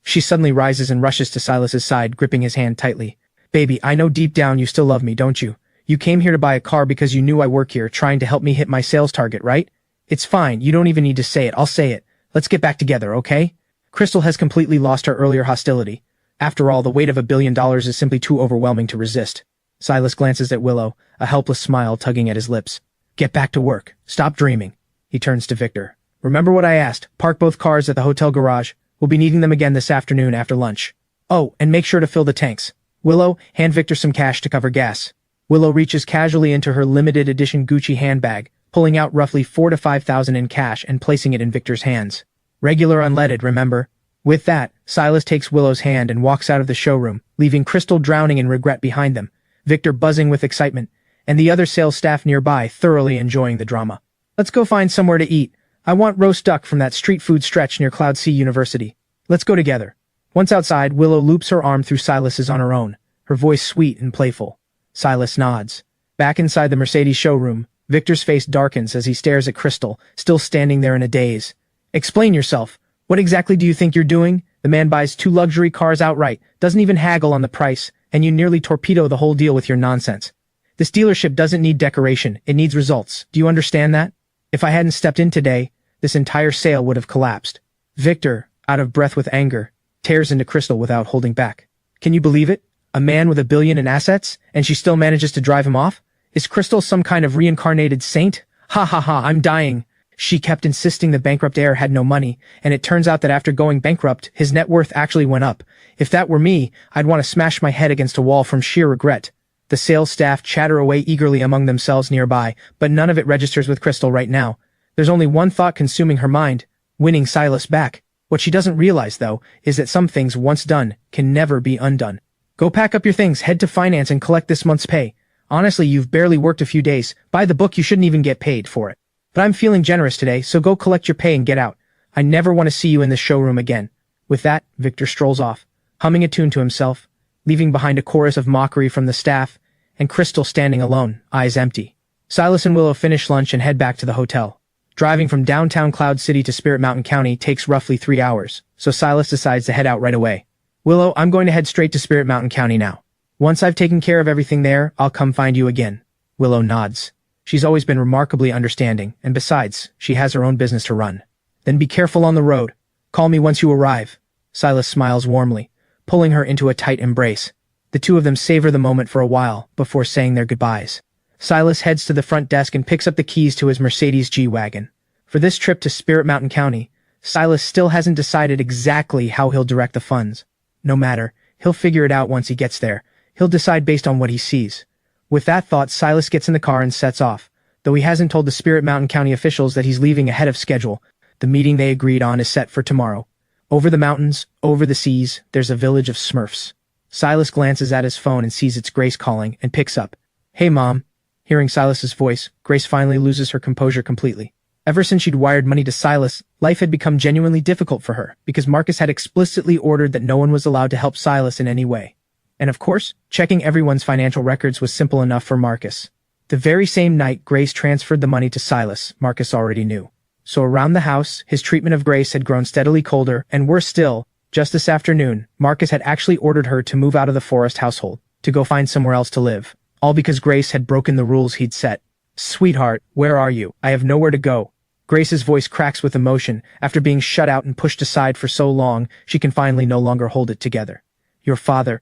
She suddenly rises and rushes to Silas's side, gripping his hand tightly. Baby, I know deep down you still love me, don't you? You came here to buy a car because you knew I work here, trying to help me hit my sales target, right? It's fine, you don't even need to say it, I'll say it. Let's get back together, okay? Crystal has completely lost her earlier hostility. After all, the weight of $1 billion is simply too overwhelming to resist. Silas glances at Willow, a helpless smile tugging at his lips. Get back to work. Stop dreaming. He turns to Victor. Remember what I asked. Park both cars at the hotel garage. We'll be needing them again this afternoon after lunch. Oh, and make sure to fill the tanks. Willow, hand Victor some cash to cover gas. Willow reaches casually into her limited edition Gucci handbag, pulling out roughly $4,000 to $5,000 in cash and placing it in Victor's hands. Regular unleaded, remember? With that, Silas takes Willow's hand and walks out of the showroom, leaving Crystal drowning in regret behind them, Victor buzzing with excitement, and the other sales staff nearby thoroughly enjoying the drama. Let's go find somewhere to eat. I want roast duck from that street food stretch near Cloud Sea University. Let's go together. Once outside, Willow loops her arm through Silas's on her own, her voice sweet and playful. Silas nods. Back inside the Mercedes showroom, Victor's face darkens as he stares at Crystal, still standing there in a daze. Explain yourself. What exactly do you think you're doing? The man buys 2 luxury cars outright, doesn't even haggle on the price, and you nearly torpedo the whole deal with your nonsense. This dealership doesn't need decoration, it needs results. Do you understand that? If I hadn't stepped in today, this entire sale would have collapsed. Victor, out of breath with anger, tears into Crystal without holding back. Can you believe it? A man with $1 billion in assets, and she still manages to drive him off? Is Crystal some kind of reincarnated saint? Ha ha ha, I'm dying. She kept insisting the bankrupt heir had no money, and it turns out that after going bankrupt, his net worth actually went up. If that were me, I'd want to smash my head against a wall from sheer regret. The sales staff chatter away eagerly among themselves nearby, but none of it registers with Crystal right now. There's only one thought consuming her mind: winning Silas back. What she doesn't realize, though, is that some things once done can never be undone. Go pack up your things, head to finance and collect this month's pay. Honestly, you've barely worked a few days. By the book, you shouldn't even get paid for it. But I'm feeling generous today, so go collect your pay and get out. I never want to see you in this showroom again. With that, Victor strolls off, humming a tune to himself, leaving behind a chorus of mockery from the staff, and Crystal standing alone, eyes empty. Silas and Willow finish lunch and head back to the hotel. Driving from downtown Cloud City to Spirit Mountain County takes roughly 3 hours, so Silas decides to head out right away. Willow, I'm going to head straight to Spirit Mountain County now. Once I've taken care of everything there, I'll come find you again. Willow nods. She's always been remarkably understanding, and besides, she has her own business to run. Then be careful on the road. Call me once you arrive. Silas smiles warmly, pulling her into a tight embrace. The two of them savor the moment for a while before saying their goodbyes. Silas heads to the front desk and picks up the keys to his Mercedes G-Wagon. For this trip to Spirit Mountain County, Silas still hasn't decided exactly how he'll direct the funds. No matter, he'll figure it out once he gets there. He'll decide based on what he sees. With that thought, Silas gets in the car and sets off. Though he hasn't told the Spirit Mountain County officials that he's leaving ahead of schedule, the meeting they agreed on is set for tomorrow. Over the mountains, over the seas, there's a village of Smurfs. Silas glances at his phone and sees it's Grace calling and picks up. Hey, Mom. Hearing Silas's voice, Grace finally loses her composure completely. Ever since she'd wired money to Silas, life had become genuinely difficult for her because Marcus had explicitly ordered that no one was allowed to help Silas in any way. And of course, checking everyone's financial records was simple enough for Marcus. The very same night Grace transferred the money to Silas, Marcus already knew. So around the house, his treatment of Grace had grown steadily colder, and worse still, just this afternoon, Marcus had actually ordered her to move out of the Forrest household, to go find somewhere else to live. All because Grace had broken the rules he'd set. Sweetheart, where are you? I have nowhere to go. Grace's voice cracks with emotion. After being shut out and pushed aside for so long, she can finally no longer hold it together. Your father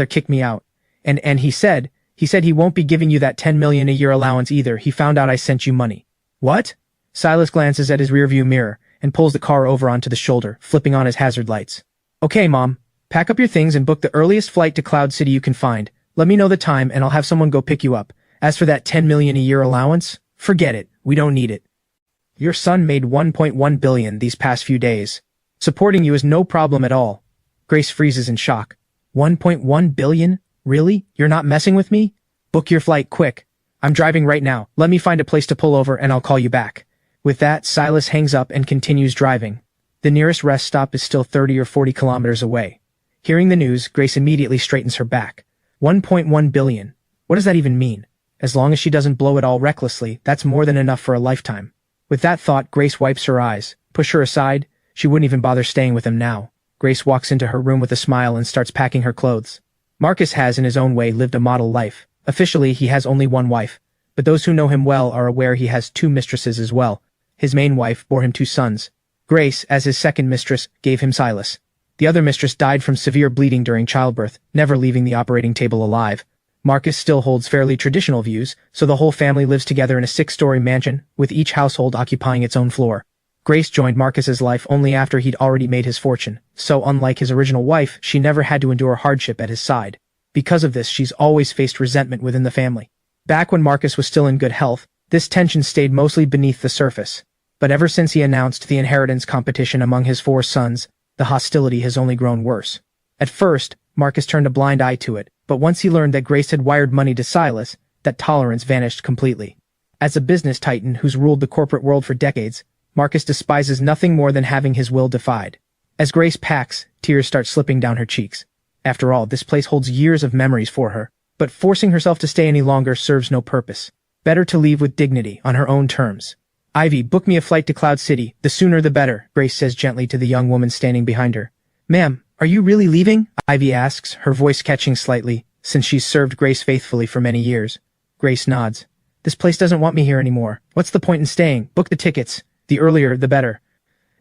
kicked me out. And he said he won't be giving you that $10 million a year allowance either. He found out I sent you money. What? Silas glances at his rearview mirror and pulls the car over onto the shoulder, flipping on his hazard lights. Okay, Mom. Pack up your things and book the earliest flight to Cloud City you can find. Let me know the time and I'll have someone go pick you up. As for that $10 million a year allowance, forget it. We don't need it. Your son made $1.1 billion these past few days. Supporting you is no problem at all. Grace freezes in shock. $1.1 billion? Really? You're not messing with me? Book your flight quick. I'm driving right now. Let me find a place to pull over and I'll call you back. With that, Silas hangs up and continues driving. The nearest rest stop is still 30 or 40 kilometers away. Hearing the news, Grace immediately straightens her back. 1.1 billion. What does that even mean? As long as she doesn't blow it all recklessly, that's more than enough for a lifetime. With that thought, Grace wipes her eyes. Push her aside. She wouldn't even bother staying with him now. Grace walks into her room with a smile and starts packing her clothes. Marcus has, in his own way, lived a model life. Officially, he has only one wife, but those who know him well are aware he has two mistresses as well. His main wife bore him two sons. Grace, as his second mistress, gave him Silas. The other mistress died from severe bleeding during childbirth, never leaving the operating table alive. Marcus still holds fairly traditional views, so the whole family lives together in a 6-story mansion, with each household occupying its own floor. Grace joined Marcus's life only after he'd already made his fortune, so unlike his original wife, she never had to endure hardship at his side. Because of this, she's always faced resentment within the family. Back when Marcus was still in good health, this tension stayed mostly beneath the surface. But ever since he announced the inheritance competition among his 4 sons, the hostility has only grown worse. At first, Marcus turned a blind eye to it, but once he learned that Grace had wired money to Silas, that tolerance vanished completely. As a business titan who's ruled the corporate world for decades, Marcus despises nothing more than having his will defied. As Grace packs, tears start slipping down her cheeks. After all, this place holds years of memories for her, but forcing herself to stay any longer serves no purpose. Better to leave with dignity, on her own terms. Ivy, book me a flight to Cloud City, the sooner the better, Grace says gently to the young woman standing behind her. Ma'am, are you really leaving? Ivy asks, her voice catching slightly, since she's served Grace faithfully for many years. Grace nods. This place doesn't want me here anymore. What's the point in staying? Book the tickets. The earlier, the better.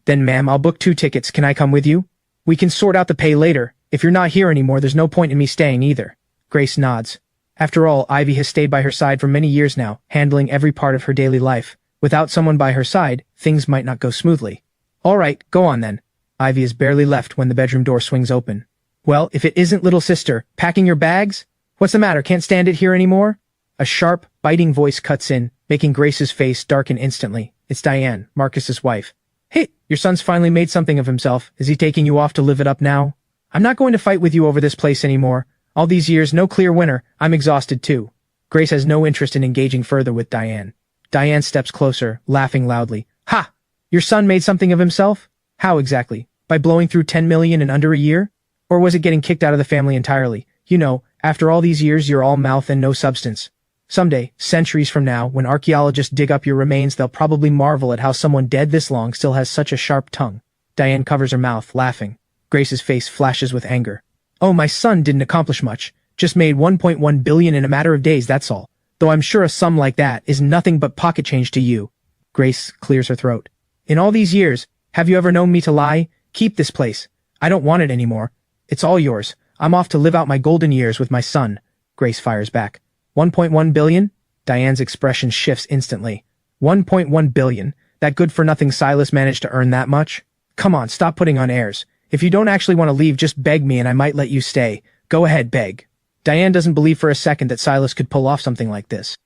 Then ma'am, I'll book 2 tickets. Can I come with you? We can sort out the pay later. If you're not here anymore, there's no point in me staying either. Grace nods. After all, Ivy has stayed by her side for many years now, handling every part of her daily life. Without someone by her side, things might not go smoothly. All right, go on then. Ivy is barely left when the bedroom door swings open. Well, if it isn't little sister, packing your bags? What's the matter, can't stand it here anymore? A sharp, biting voice cuts in, making Grace's face darken instantly. It's Diane, Marcus's wife. Hey, your son's finally made something of himself. Is he taking you off to live it up now? I'm not going to fight with you over this place anymore. All these years, no clear winner. I'm exhausted too. Grace has no interest in engaging further with Diane. Diane steps closer, laughing loudly. Ha! Your son made something of himself? How exactly? By blowing through 10 million in under a year? Or was it getting kicked out of the family entirely? You know, after all these years, you're all mouth and no substance. Someday, centuries from now, when archaeologists dig up your remains, they'll probably marvel at how someone dead this long still has such a sharp tongue. Diane covers her mouth, laughing. Grace's face flashes with anger. Oh, my son didn't accomplish much. Just made 1.1 billion in a matter of days, that's all. Though I'm sure a sum like that is nothing but pocket change to you. Grace clears her throat. In all these years, have you ever known me to lie? Keep this place. I don't want it anymore. It's all yours. I'm off to live out my golden years with my son. Grace fires back. 1.1 billion? Diane's expression shifts instantly. 1.1 billion? That good-for-nothing Silas managed to earn that much? Come on, stop putting on airs. If you don't actually want to leave, just beg me and I might let you stay. Go ahead, beg. Diane doesn't believe for a second that Silas could pull off something like this.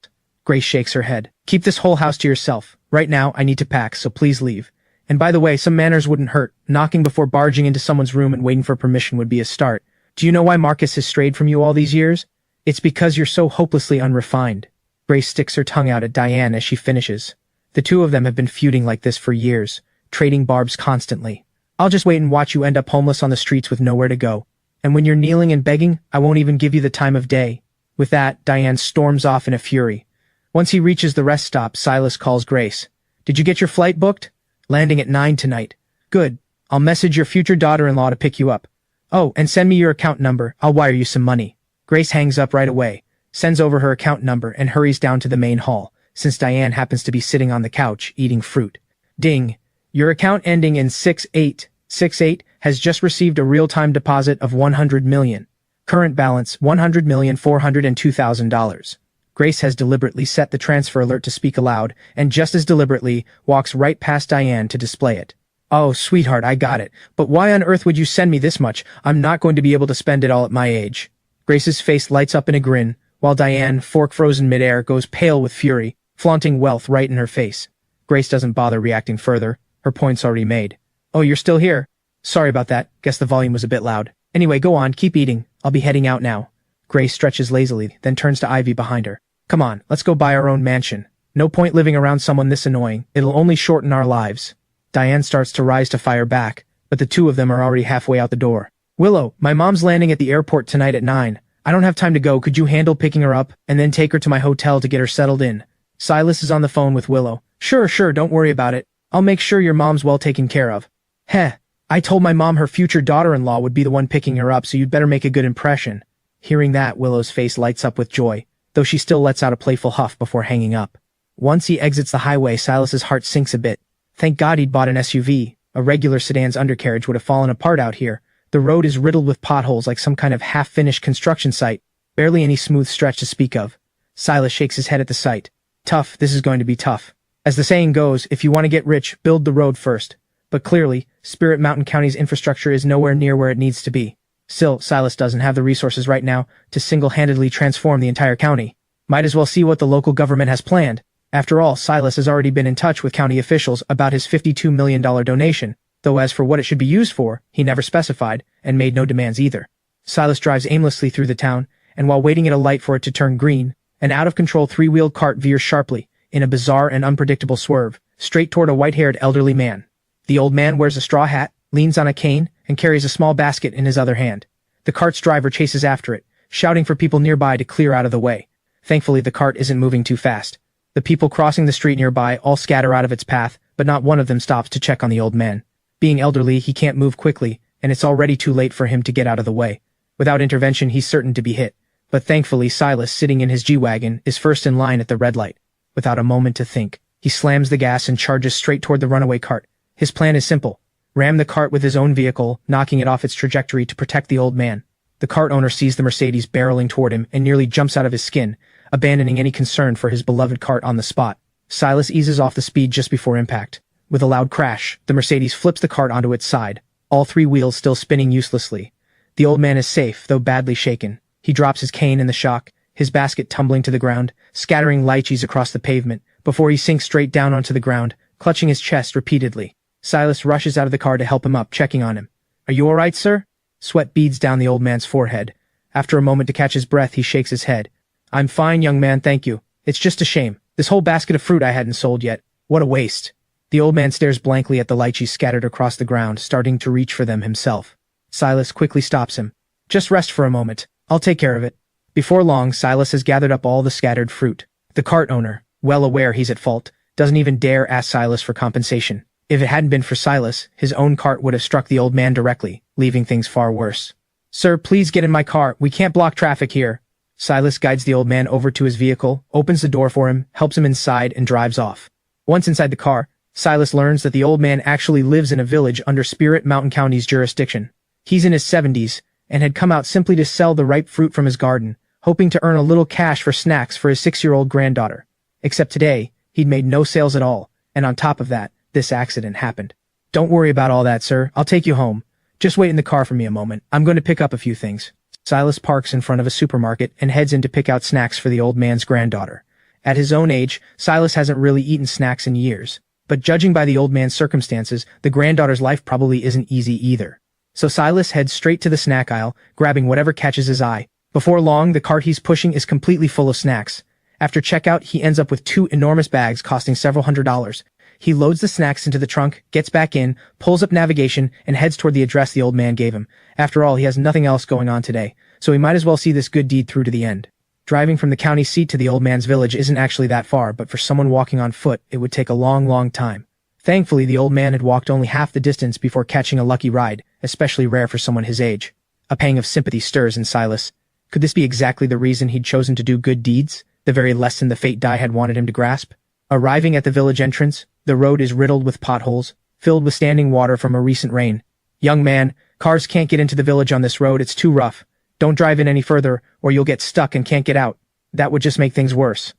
Grace shakes her head. Keep this whole house to yourself. Right now, I need to pack, so please leave. And by the way, some manners wouldn't hurt. Knocking before barging into someone's room and waiting for permission would be a start. Do you know why Marcus has strayed from you all these years? It's because you're so hopelessly unrefined. Grace sticks her tongue out at Diane as she finishes. The two of them have been feuding like this for years, trading barbs constantly. I'll just wait and watch you end up homeless on the streets with nowhere to go. And when you're kneeling and begging, I won't even give you the time of day. With that, Diane storms off in a fury. Once he reaches the rest stop, Silas calls Grace. Did you get your flight booked? Landing at 9 tonight. Good. I'll message your future daughter-in-law to pick you up. Oh, and send me your account number. I'll wire you some money. Grace hangs up right away, sends over her account number, and hurries down to the main hall, since Diane happens to be sitting on the couch, eating fruit. Ding. Your account ending in 6868 has just received a real-time deposit of 100 million. Current balance, $100,402,000. Grace has deliberately set the transfer alert to speak aloud, and just as deliberately, walks right past Diane to display it. Oh, sweetheart, I got it. But why on earth would you send me this much? I'm not going to be able to spend it all at my age. Grace's face lights up in a grin, while Diane, fork frozen midair, goes pale with fury, flaunting wealth right in her face. Grace doesn't bother reacting further. Her point's already made. Oh, you're still here? Sorry about that. Guess the volume was a bit loud. Anyway, go on, keep eating. I'll be heading out now. Grace stretches lazily, then turns to Ivy behind her. Come on, let's go buy our own mansion. No point living around someone this annoying. It'll only shorten our lives. Diane starts to rise to fire back, but the two of them are already halfway out the door. Willow, my mom's landing at the airport tonight at 9. I don't have time to go. Could you handle picking her up and then take her to my hotel to get her settled in? Silas is on the phone with Willow. Sure, don't worry about it. I'll make sure your mom's well taken care of. Heh, I told my mom her future daughter-in-law would be the one picking her up, so you'd better make a good impression. Hearing that, Willow's face lights up with joy, though she still lets out a playful huff before hanging up. Once he exits the highway, Silas's heart sinks a bit. Thank God he'd bought an SUV. A regular sedan's undercarriage would have fallen apart out here. The road is riddled with potholes like some kind of half-finished construction site. Barely any smooth stretch to speak of. Silas shakes his head at the sight. Tough, this is going to be tough. As the saying goes, if you want to get rich, build the road first. But clearly, Spirit Mountain County's infrastructure is nowhere near where it needs to be. Still, Silas doesn't have the resources right now to single-handedly transform the entire county. Might as well see what the local government has planned. After all, Silas has already been in touch with county officials about his $52 million donation, though as for what it should be used for, he never specified, and made no demands either. Silas drives aimlessly through the town, and while waiting at a light for it to turn green, an out-of-control three-wheeled cart veers sharply, in a bizarre and unpredictable swerve, straight toward a white-haired elderly man. The old man wears a straw hat, leans on a cane, and carries a small basket in his other hand. The cart's driver chases after it, shouting for people nearby to clear out of the way. Thankfully, the cart isn't moving too fast. The people crossing the street nearby all scatter out of its path, but not one of them stops to check on the old man. Being elderly, he can't move quickly, and it's already too late for him to get out of the way. Without intervention, he's certain to be hit. But thankfully, Silas, sitting in his G-Wagon, is first in line at the red light. Without a moment to think, he slams the gas and charges straight toward the runaway cart. His plan is simple. Ram the cart with his own vehicle, knocking it off its trajectory to protect the old man. The cart owner sees the Mercedes barreling toward him and nearly jumps out of his skin, abandoning any concern for his beloved cart on the spot. Silas eases off the speed just before impact. With a loud crash, the Mercedes flips the cart onto its side, all three wheels still spinning uselessly. The old man is safe, though badly shaken. He drops his cane in the shock, his basket tumbling to the ground, scattering lychees across the pavement, before he sinks straight down onto the ground, clutching his chest repeatedly. Silas rushes out of the car to help him up, checking on him. Are you all right, sir? Sweat beads down the old man's forehead. After a moment to catch his breath, he shakes his head. I'm fine, young man, thank you. It's just a shame. This whole basket of fruit I hadn't sold yet. What a waste. The old man stares blankly at the lychees scattered across the ground, starting to reach for them himself. Silas quickly stops him. Just rest for a moment. I'll take care of it. Before long, Silas has gathered up all the scattered fruit. The cart owner, well aware he's at fault, doesn't even dare ask Silas for compensation. If it hadn't been for Silas, his own cart would have struck the old man directly, leaving things far worse. Sir, please get in my car. We can't block traffic here. Silas guides the old man over to his vehicle, opens the door for him, helps him inside, and drives off. Once inside the car, Silas learns that the old man actually lives in a village under Spirit Mountain County's jurisdiction. He's in his 70s, and had come out simply to sell the ripe fruit from his garden, hoping to earn a little cash for snacks for his 6-year-old granddaughter. Except today, he'd made no sales at all, and on top of that, this accident happened. Don't worry about all that, sir. I'll take you home. Just wait in the car for me a moment. I'm going to pick up a few things. Silas parks in front of a supermarket and heads in to pick out snacks for the old man's granddaughter. At his own age, Silas hasn't really eaten snacks in years, but judging by the old man's circumstances, the granddaughter's life probably isn't easy either. So Silas heads straight to the snack aisle, grabbing whatever catches his eye. Before long, the cart he's pushing is completely full of snacks. After checkout, he ends up with 2 enormous bags costing several $100s. He loads the snacks into the trunk, gets back in, pulls up navigation, and heads toward the address the old man gave him. After all, he has nothing else going on today, so he might as well see this good deed through to the end. Driving from the county seat to the old man's village isn't actually that far, but for someone walking on foot, it would take a long time. Thankfully, the old man had walked only half the distance before catching a lucky ride, especially rare for someone his age. A pang of sympathy stirs in Silas. Could this be exactly the reason he'd chosen to do good deeds? The very lesson the fate die had wanted him to grasp? Arriving at the village entrance, the road is riddled with potholes, filled with standing water from a recent rain. Young man, cars can't get into the village on this road, it's too rough. Don't drive in any further, or you'll get stuck and can't get out. That would just make things worse.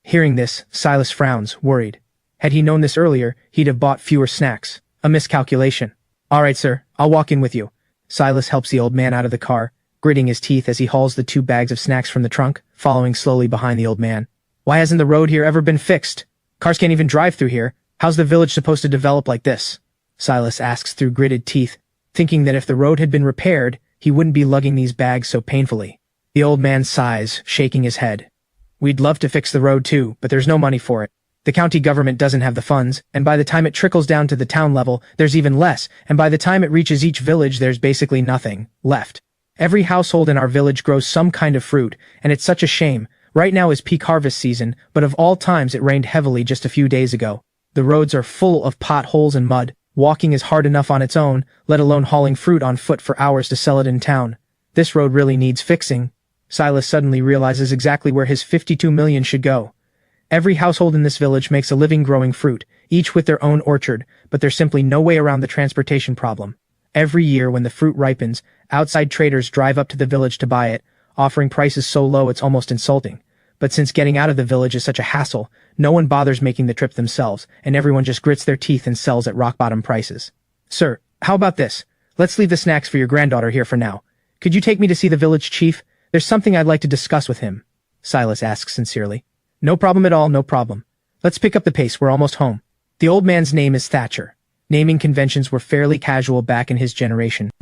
Hearing this, Silas frowns, worried. Had he known this earlier, he'd have bought fewer snacks. A miscalculation. All right, sir, I'll walk in with you. Silas helps the old man out of the car, gritting his teeth as he hauls the 2 bags of snacks from the trunk, following slowly behind the old man. Why hasn't the road here ever been fixed? Cars can't even drive through here. How's the village supposed to develop like this? Silas asks through gritted teeth, thinking that if the road had been repaired, he wouldn't be lugging these bags so painfully. The old man sighs, shaking his head. We'd love to fix the road too, but there's no money for it. The county government doesn't have the funds, and by the time it trickles down to the town level, there's even less, and by the time it reaches each village there's basically nothing left. Every household in our village grows some kind of fruit, and it's such a shame. Right now is peak harvest season, but of all times it rained heavily just a few days ago. The roads are full of potholes and mud. Walking is hard enough on its own, let alone hauling fruit on foot for hours to sell it in town. This road really needs fixing. Silas suddenly realizes exactly where his 52 million should go. Every household in this village makes a living growing fruit, each with their own orchard, but there's simply no way around the transportation problem. Every year when the fruit ripens, outside traders drive up to the village to buy it, offering prices so low it's almost insulting. But since getting out of the village is such a hassle, no one bothers making the trip themselves, and everyone just grits their teeth and sells at rock-bottom prices. Sir, how about this? Let's leave the snacks for your granddaughter here for now. Could you take me to see the village chief? There's something I'd like to discuss with him. Silas asks sincerely. No problem at all, no problem. Let's pick up the pace, we're almost home. The old man's name is Thatcher. Naming conventions were fairly casual back in his generation.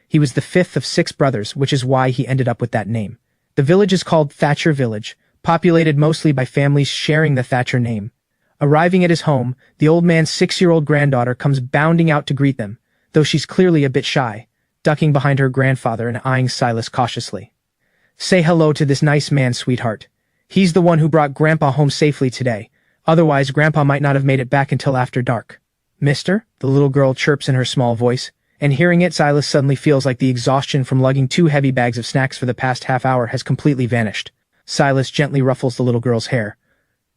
He was the fifth of 6 brothers, which is why he ended up with that name. The village is called Thatcher Village, populated mostly by families sharing the Thatcher name. Arriving at his home, the old man's 6-year-old granddaughter comes bounding out to greet them, though she's clearly a bit shy, ducking behind her grandfather and eyeing Silas cautiously. Say hello to this nice man, sweetheart. He's the one who brought Grandpa home safely today. Otherwise, Grandpa might not have made it back until after dark. Mister? The little girl chirps in her small voice, and hearing it, Silas suddenly feels like the exhaustion from lugging 2 heavy bags of snacks for the past half hour has completely vanished. Silas gently ruffles the little girl's hair.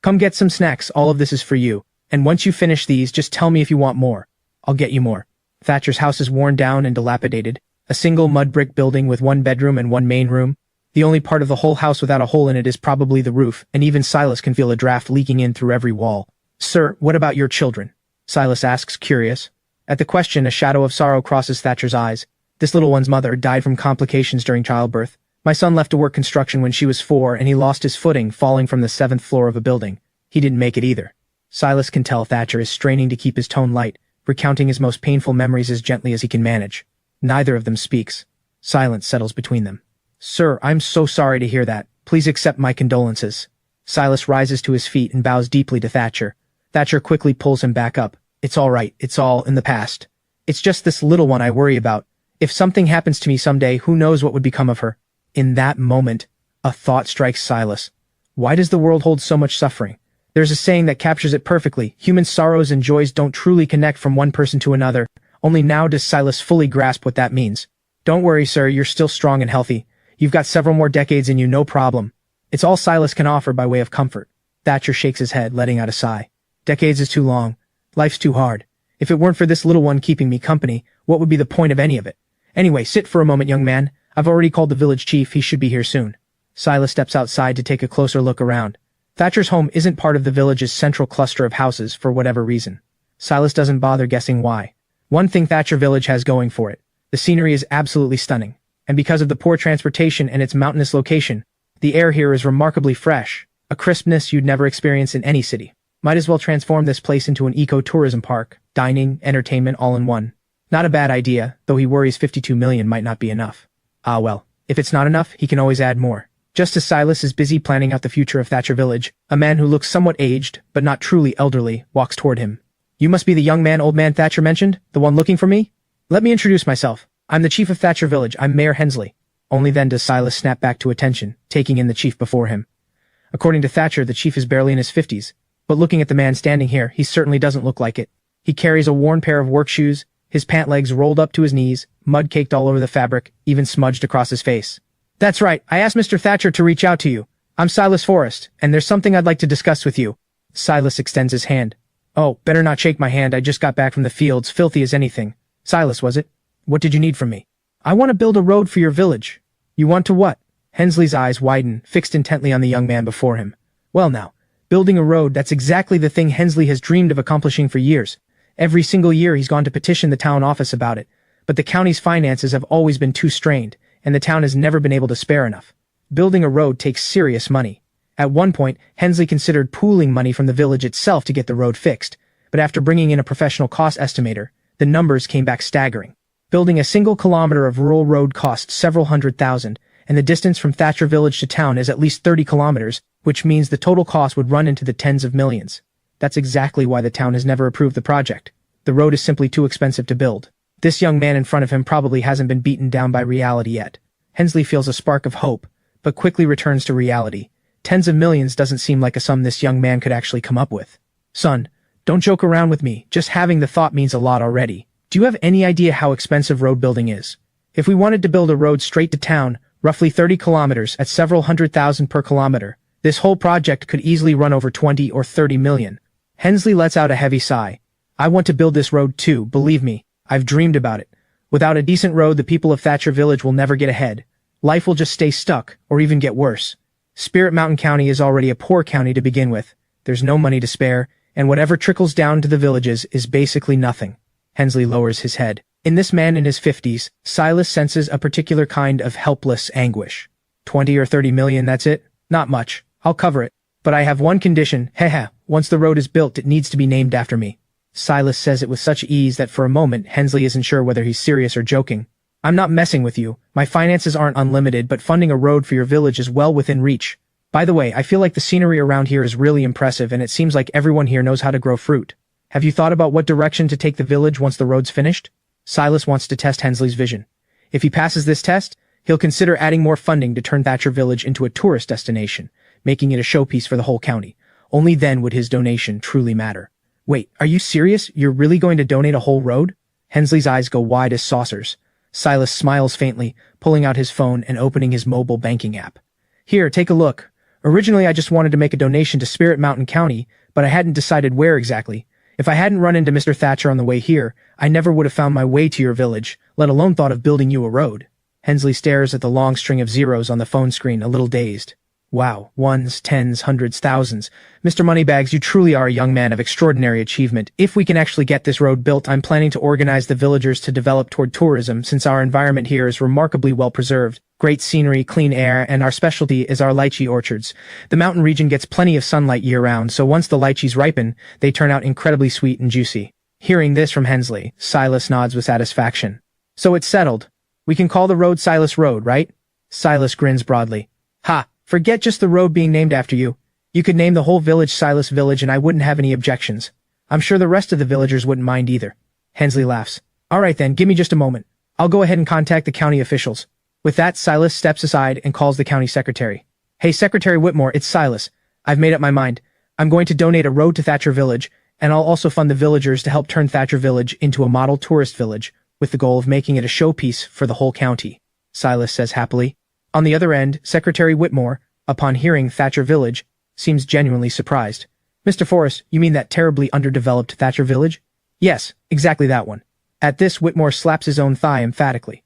Come get some snacks, all of this is for you, and once you finish these, just tell me if you want more. I'll get you more. Thatcher's house is worn down and dilapidated, a single mud brick building with 1 bedroom and 1 main room. The only part of the whole house without a hole in it is probably the roof, and even Silas can feel a draft leaking in through every wall. Sir, what about your children? Silas asks, curious. At the question, a shadow of sorrow crosses Thatcher's eyes. This little one's mother died from complications during childbirth. My son left to work construction when she was 4 and he lost his footing falling from the 7th floor of a building. He didn't make it either. Silas can tell Thatcher is straining to keep his tone light, recounting his most painful memories as gently as he can manage. Neither of them speaks. Silence settles between them. Sir, I'm so sorry to hear that. Please accept my condolences. Silas rises to his feet and bows deeply to Thatcher. Thatcher quickly pulls him back up. It's all right. It's all in the past. It's just this little one I worry about. If something happens to me someday, who knows what would become of her? In that moment, a thought strikes Silas. Why does the world hold so much suffering? There's a saying that captures it perfectly. Human sorrows and joys don't truly connect from one person to another. Only now does Silas fully grasp what that means. Don't worry, sir, you're still strong and healthy. You've got several more decades in you, no problem. It's all Silas can offer by way of comfort. Thatcher shakes his head, letting out a sigh. Decades is too long. Life's too hard. If it weren't for this little one keeping me company, what would be the point of any of it? Anyway, sit for a moment, young man. I've already called the village chief. He should be here soon. Silas steps outside to take a closer look around. Thatcher's home isn't part of the village's central cluster of houses for whatever reason. Silas doesn't bother guessing why. One thing Thatcher Village has going for it. The scenery is absolutely stunning. And because of the poor transportation and its mountainous location, the air here is remarkably fresh, a crispness you'd never experience in any city. Might as well transform this place into an eco-tourism park, dining, entertainment all in one. Not a bad idea, though he worries 52 million might not be enough. Ah well, if it's not enough, he can always add more. Just as Silas is busy planning out the future of Thatcher Village, a man who looks somewhat aged, but not truly elderly, walks toward him. You must be the young man old man Thatcher mentioned, the one looking for me? Let me introduce myself. I'm the chief of Thatcher Village. I'm Mayor Hensley. Only then does Silas snap back to attention, taking in the chief before him. According to Thatcher, the chief is barely in his 50s, but looking at the man standing here, he certainly doesn't look like it. He carries a worn pair of work shoes, his pant legs rolled up to his knees, mud caked all over the fabric, even smudged across his face. That's right, I asked Mr. Thatcher to reach out to you. I'm Silas Forrest, and there's something I'd like to discuss with you. Silas extends his hand. Oh, better not shake my hand, I just got back from the fields, filthy as anything. Silas, was it? What did you need from me? I want to build a road for your village. You want to what? Hensley's eyes widen, fixed intently on the young man before him. Well now, building a road, that's exactly the thing Hensley has dreamed of accomplishing for years. Every single year he's gone to petition the town office about it, but the county's finances have always been too strained, and the town has never been able to spare enough. Building a road takes serious money. At one point, Hensley considered pooling money from the village itself to get the road fixed, but after bringing in a professional cost estimator, the numbers came back staggering. Building a single kilometer of rural road costs several $100,000, and the distance from Thatcher Village to town is at least 30 kilometers, which means the total cost would run into the tens of millions. That's exactly why the town has never approved the project. The road is simply too expensive to build. This young man in front of him probably hasn't been beaten down by reality yet. Hensley feels a spark of hope, but quickly returns to reality. Tens of millions doesn't seem like a sum this young man could actually come up with. Son, don't joke around with me, just having the thought means a lot already. Do you have any idea how expensive road building is? If we wanted to build a road straight to town, roughly 30 kilometers at several $100,000 per kilometer, this whole project could easily run over 20 or 30 million. Hensley lets out a heavy sigh. I want to build this road too, believe me. I've dreamed about it. Without a decent road, the people of Thatcher Village will never get ahead. Life will just stay stuck, or even get worse. Spirit Mountain County is already a poor county to begin with. There's no money to spare, and whatever trickles down to the villages is basically nothing. Hensley lowers his head. In this man in his 50s, Silas senses a particular kind of helpless anguish. 20 or 30 million, that's it? Not much. I'll cover it. But I have one condition. Hehe, once the road is built, it needs to be named after me. Silas says it with such ease that for a moment, Hensley isn't sure whether he's serious or joking. I'm not messing with you. My finances aren't unlimited, but funding a road for your village is well within reach. By the way, I feel like the scenery around here is really impressive, and it seems like everyone here knows how to grow fruit. Have you thought about what direction to take the village once the road's finished? Silas wants to test Hensley's vision. If he passes this test, he'll consider adding more funding to turn Thatcher Village into a tourist destination, making it a showpiece for the whole county. Only then would his donation truly matter. Wait, are you serious? You're really going to donate a whole road? Hensley's eyes go wide as saucers. Silas smiles faintly, pulling out his phone and opening his mobile banking app. Here, take a look. Originally, I just wanted to make a donation to Spirit Mountain County, but I hadn't decided where exactly. If I hadn't run into Mr. Thatcher on the way here, I never would have found my way to your village, let alone thought of building you a road. Hensley stares at the long string of zeros on the phone screen, a little dazed. Wow, ones, tens, hundreds, thousands. Mr. Moneybags, you truly are a young man of extraordinary achievement. If we can actually get this road built, I'm planning to organize the villagers to develop toward tourism, since our environment here is remarkably well preserved. Great scenery, clean air, and our specialty is our lychee orchards. The mountain region gets plenty of sunlight year-round, so once the lychees ripen, they turn out incredibly sweet and juicy. Hearing this from Hensley, Silas nods with satisfaction. So it's settled. We can call the road Silas Road, right? Silas grins broadly. Ha! Forget just the road being named after you. You could name the whole village Silas Village and I wouldn't have any objections. I'm sure the rest of the villagers wouldn't mind either. Hensley laughs. Alright then, give me just a moment. I'll go ahead and contact the county officials. With that, Silas steps aside and calls the county secretary. Hey, Secretary Whitmore, it's Silas. I've made up my mind. I'm going to donate a road to Thatcher Village, and I'll also fund the villagers to help turn Thatcher Village into a model tourist village, with the goal of making it a showpiece for the whole county. Silas says happily. On the other end, Secretary Whitmore, upon hearing Thatcher Village, seems genuinely surprised. Mr. Forrest, you mean that terribly underdeveloped Thatcher Village? Yes, exactly that one. At this, Whitmore slaps his own thigh emphatically.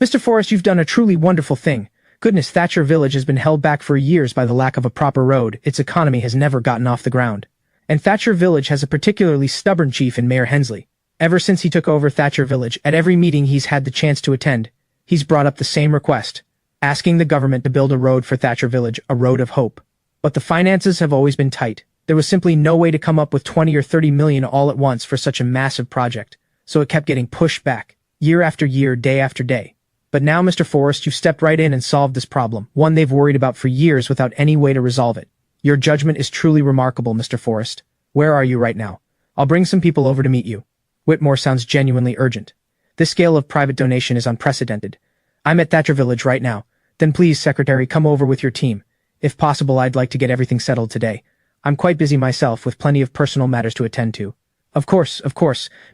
Mr. Forrest, you've done a truly wonderful thing. Goodness, Thatcher Village has been held back for years by the lack of a proper road. Its economy has never gotten off the ground. And Thatcher Village has a particularly stubborn chief in Mayor Hensley. Ever since he took over Thatcher Village, at every meeting he's had the chance to attend, he's brought up the same request, asking the government to build a road for Thatcher Village, a road of hope. But the finances have always been tight. There was simply no way to come up with 20 or 30 million all at once for such a massive project, so it kept getting pushed back, year after year, day after day. But now, Mr. Forrest, you've stepped right in and solved this problem, one they've worried about for years without any way to resolve it. Your judgment is truly remarkable, Mr. Forrest. Where are you right now? I'll bring some people over to meet you. Whitmore sounds genuinely urgent. This scale of private donation is unprecedented. I'm at Thatcher Village right now. Then please, Secretary, come over with your team. If possible, I'd like to get everything settled today. I'm quite busy myself with plenty of personal matters to attend to. Of course.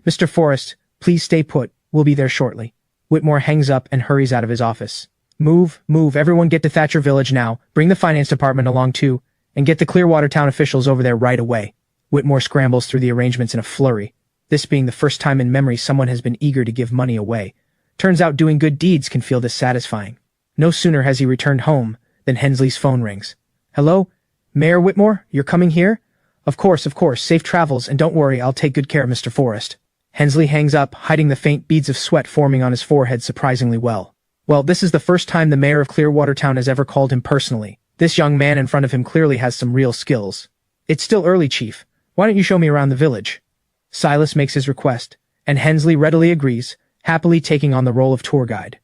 Mr. Forrest, please stay put. We'll be there shortly. Whitmore hangs up and hurries out of his office. Move, everyone get to Thatcher Village now. Bring the finance department along too, and get the Clearwater Town officials over there right away. Whitmore scrambles through the arrangements in a flurry, this being the first time in memory someone has been eager to give money away. Turns out doing good deeds can feel this satisfying. No sooner has he returned home than Hensley's phone rings. Hello? Mayor Whitmore, you're coming here? Of course, safe travels, and don't worry, I'll take good care of Mr. Forrest. Hensley hangs up, hiding the faint beads of sweat forming on his forehead surprisingly well. Well, this is the first time the mayor of Clearwater Town has ever called him personally. This young man in front of him clearly has some real skills. It's still early, Chief. Why don't you show me around the village? Silas makes his request, and Hensley readily agrees, happily taking on the role of tour guide.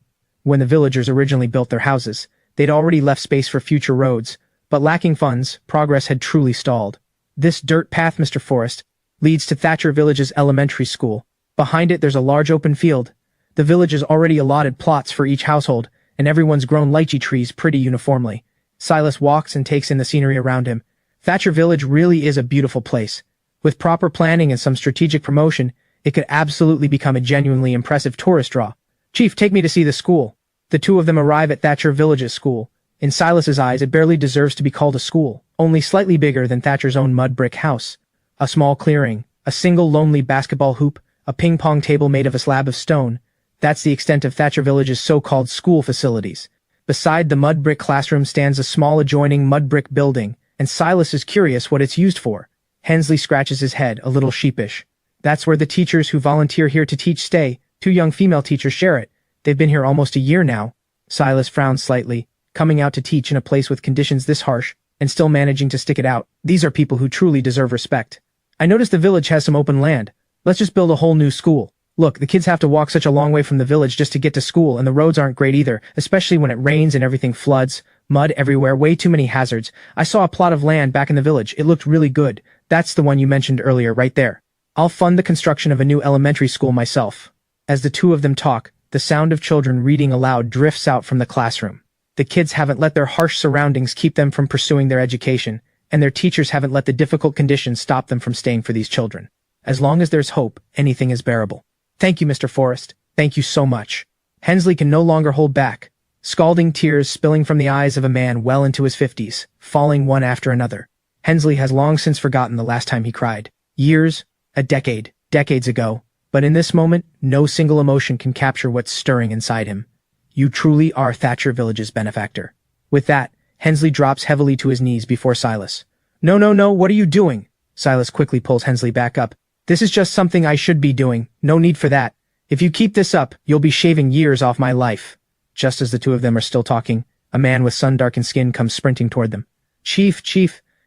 When the villagers originally built their houses, they'd already left space for future roads, but lacking funds, progress had truly stalled. This dirt path, Mr. Forrest, leads to Thatcher Village's elementary school. Behind it there's a large open field. The village has already allotted plots for each household, and everyone's grown lychee trees pretty uniformly. Silas walks and takes in the scenery around him. Thatcher Village really is a beautiful place. With proper planning and some strategic promotion, it could absolutely become a genuinely impressive tourist draw. Chief, take me to see the school. The two of them arrive at Thatcher Village's school. In Silas's eyes, it barely deserves to be called a school, only slightly bigger than Thatcher's own mud brick house. A small clearing, a single lonely basketball hoop, a ping-pong table made of a slab of stone. That's the extent of Thatcher Village's so-called school facilities. Beside the mud brick classroom stands a small adjoining mud brick building, and Silas is curious what it's used for. Hensley scratches his head, a little sheepish. That's where the teachers who volunteer here to teach stay. 2 young female teachers share it. They've been here almost a year now. Silas frowns slightly. Coming out to teach in a place with conditions this harsh, and still managing to stick it out. These are people who truly deserve respect. I noticed the village has some open land. Let's just build a whole new school. Look, the kids have to walk such a long way from the village just to get to school, and the roads aren't great either, especially when it rains and everything floods. Mud everywhere, way too many hazards. I saw a plot of land back in the village. It looked really good. That's the one you mentioned earlier, right there. I'll fund the construction of a new elementary school myself. As the two of them talk, the sound of children reading aloud drifts out from the classroom. The kids haven't let their harsh surroundings keep them from pursuing their education, and their teachers haven't let the difficult conditions stop them from staying for these children. As long as there's hope, anything is bearable. Thank you, Mr. Forrest. Thank you so much. Hensley can no longer hold back. Scalding tears spilling from the eyes of a man well into his 50s, falling one after another. Hensley has long since forgotten the last time he cried. Years, a decade, decades ago. But in this moment, no single emotion can capture what's stirring inside him. You truly are Thatcher Village's benefactor. With that, Hensley drops heavily to his knees before Silas. No, what are you doing? Silas quickly pulls Hensley back up. This is just something I should be doing. No need for that. If you keep this up, you'll be shaving years off my life. Just as the two of them are still talking, a man with sun-darkened skin comes sprinting toward them. Chief,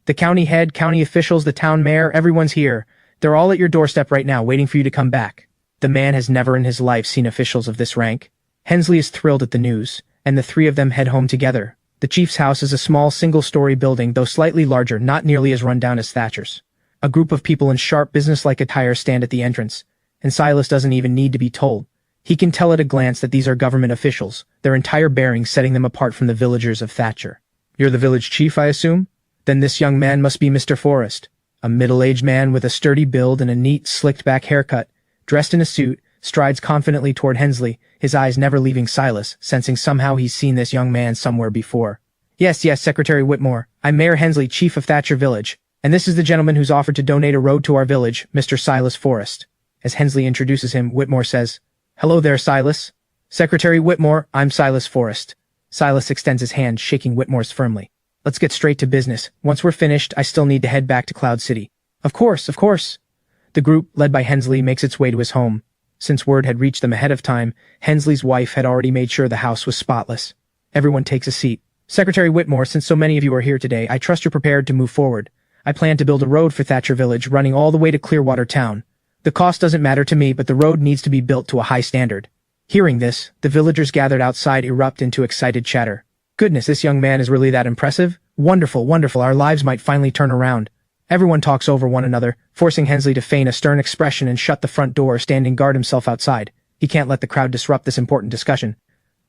the county head, county officials, the town mayor, everyone's here. They're all at your doorstep right now, waiting for you to come back. The man has never in his life seen officials of this rank. Hensley is thrilled at the news, and the three of them head home together. The chief's house is a small single-story building, though slightly larger, not nearly as run-down as Thatcher's. A group of people in sharp business-like attire stand at the entrance, and Silas doesn't even need to be told. He can tell at a glance that these are government officials, their entire bearing setting them apart from the villagers of Thatcher. You're the village chief, I assume? Then this young man must be Mr. Forrest, a middle-aged man with a sturdy build and a neat, slicked-back haircut, dressed in a suit, strides confidently toward Hensley, his eyes never leaving Silas, sensing somehow he's seen this young man somewhere before. Yes, Secretary Whitmore. I'm Mayor Hensley, chief of Thatcher Village, and this is the gentleman who's offered to donate a road to our village, Mr. Silas Forrest. As Hensley introduces him, Whitmore says, Hello there, Silas. Secretary Whitmore, I'm Silas Forrest. Silas extends his hand, shaking Whitmore's firmly. Let's get straight to business. Once we're finished, I still need to head back to Cloud City. Of course. The group, led by Hensley, makes its way to his home. Since word had reached them ahead of time, Hensley's wife had already made sure the house was spotless. Everyone takes a seat. Secretary Whitmore, since so many of you are here today, I trust you're prepared to move forward. I plan to build a road for Thatcher Village running all the way to Clearwater Town. The cost doesn't matter to me, but the road needs to be built to a high standard. Hearing this, the villagers gathered outside erupt into excited chatter. Goodness, this young man is really that impressive? Wonderful, our lives might finally turn around. Everyone talks over one another, forcing Hensley to feign a stern expression and shut the front door, standing guard himself outside. He can't let the crowd disrupt this important discussion.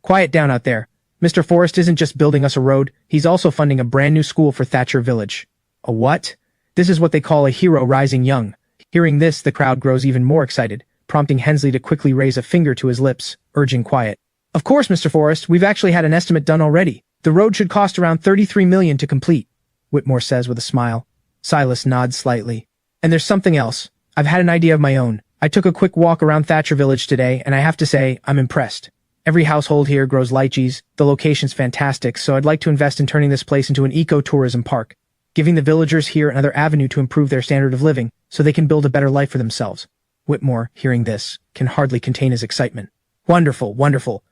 Quiet down out there. Mr. Forrest isn't just building us a road, he's also funding a brand new school for Thatcher Village. A what? This is what they call a hero rising young. Hearing this, the crowd grows even more excited, prompting Hensley to quickly raise a finger to his lips, urging quiet. Of course, Mr. Forrest, we've actually had an estimate done already. The road should cost around $33 million to complete, Whitmore says with a smile. Silas nods slightly. And there's something else. I've had an idea of my own. I took a quick walk around Thatcher Village today, and I have to say, I'm impressed. Every household here grows lychees, the location's fantastic, so I'd like to invest in turning this place into an eco-tourism park, giving the villagers here another avenue to improve their standard of living, so they can build a better life for themselves. Whitmore, hearing this, can hardly contain his excitement. Wonderful.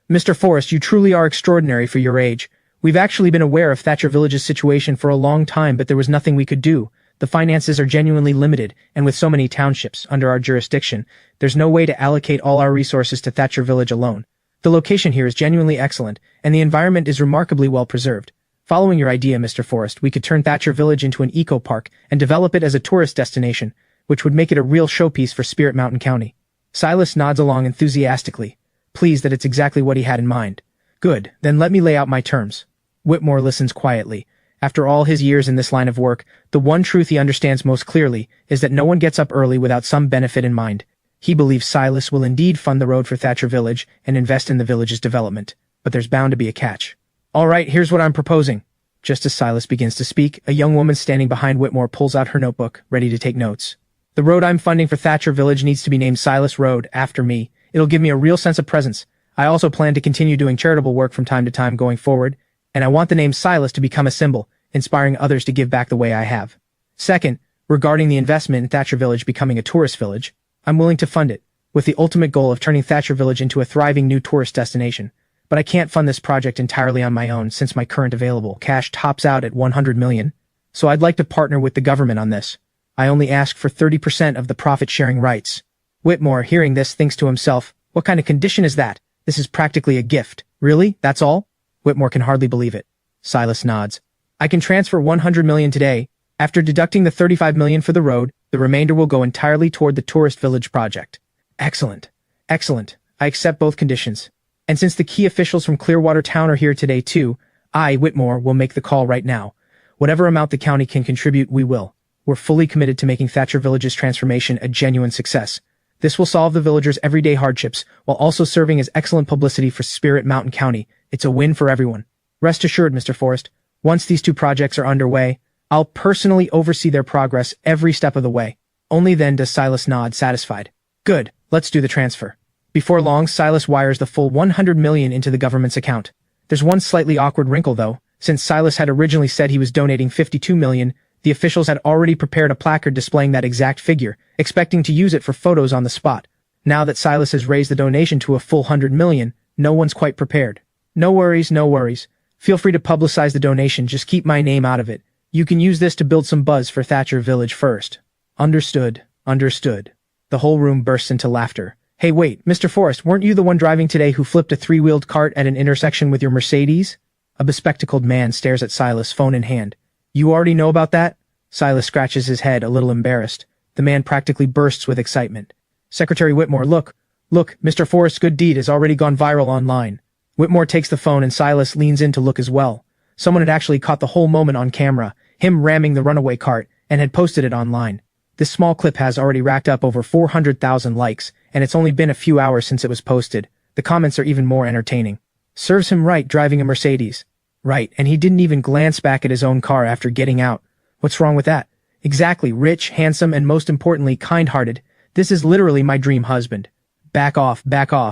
Mr. Forrest, you truly are extraordinary for your age. We've actually been aware of Thatcher Village's situation for a long time, but there was nothing we could do. The finances are genuinely limited, and with so many townships under our jurisdiction, there's no way to allocate all our resources to Thatcher Village alone. The location here is genuinely excellent, and the environment is remarkably well preserved. Following your idea, Mr. Forrest, we could turn Thatcher Village into an eco-park and develop it as a tourist destination, which would make it a real showpiece for Spirit Mountain County. Silas nods along enthusiastically, pleased that it's exactly what he had in mind. Good, then let me lay out my terms. Whitmore listens quietly. After all his years in this line of work, the one truth he understands most clearly is that no one gets up early without some benefit in mind. He believes Silas will indeed fund the road for Thatcher Village and invest in the village's development, but there's bound to be a catch. All right, here's what I'm proposing. Just as Silas begins to speak, a young woman standing behind Whitmore pulls out her notebook, ready to take notes. The road I'm funding for Thatcher Village needs to be named Silas Road, after me. It'll give me a real sense of presence. I also plan to continue doing charitable work from time to time going forward, and I want the name Silas to become a symbol, inspiring others to give back the way I have. Second, regarding the investment in Thatcher Village becoming a tourist village, I'm willing to fund it, with the ultimate goal of turning Thatcher Village into a thriving new tourist destination. But I can't fund this project entirely on my own since my current available cash tops out at $100 million, so I'd like to partner with the government on this. I only ask for 30% of the profit-sharing rights. Whitmore, hearing this, thinks to himself, what kind of condition is that? This is practically a gift. Really? That's all? Whitmore can hardly believe it. Silas nods. I can transfer $100 million today. After deducting the $35 million for the road, the remainder will go entirely toward the tourist village project. Excellent. Excellent. I accept both conditions. And since the key officials from Clearwater Town are here today too, I, Whitmore, will make the call right now. Whatever amount the county can contribute, we will. We're fully committed to making Thatcher Village's transformation a genuine success. This will solve the villagers' everyday hardships, while also serving as excellent publicity for Spirit Mountain County. It's a win for everyone. Rest assured, Mr. Forrest, once these two projects are underway, I'll personally oversee their progress every step of the way. Only then does Silas nod, satisfied. Good, let's do the transfer. Before long, Silas wires the full $100 million into the government's account. There's one slightly awkward wrinkle, though. Since Silas had originally said he was donating $52 million, the officials had already prepared a placard displaying that exact figure, expecting to use it for photos on the spot. Now that Silas has raised the donation to a full $100 million, no one's quite prepared. No worries, no worries. Feel free to publicize the donation, just keep my name out of it. You can use this to build some buzz for Thatcher Village first. Understood, understood. The whole room bursts into laughter. Hey wait, Mr. Forrest, weren't you the one driving today who flipped a three-wheeled cart at an intersection with your Mercedes? A bespectacled man stares at Silas, phone in hand. You already know about that? Silas scratches his head, a little embarrassed. The man practically bursts with excitement. Secretary Whitmore, look, Mr. Forrest's good deed has already gone viral online. Whitmore takes the phone and Silas leans in to look as well. Someone had actually caught the whole moment on camera, him ramming the runaway cart, and had posted it online. This small clip has already racked up over 400,000 likes, and it's only been a few hours since it was posted. The comments are even more entertaining. Serves him right driving a Mercedes. Right, and he didn't even glance back at his own car after getting out. What's wrong with that? Exactly, rich, handsome, and most importantly, kind-hearted. This is literally my dream husband. Back off,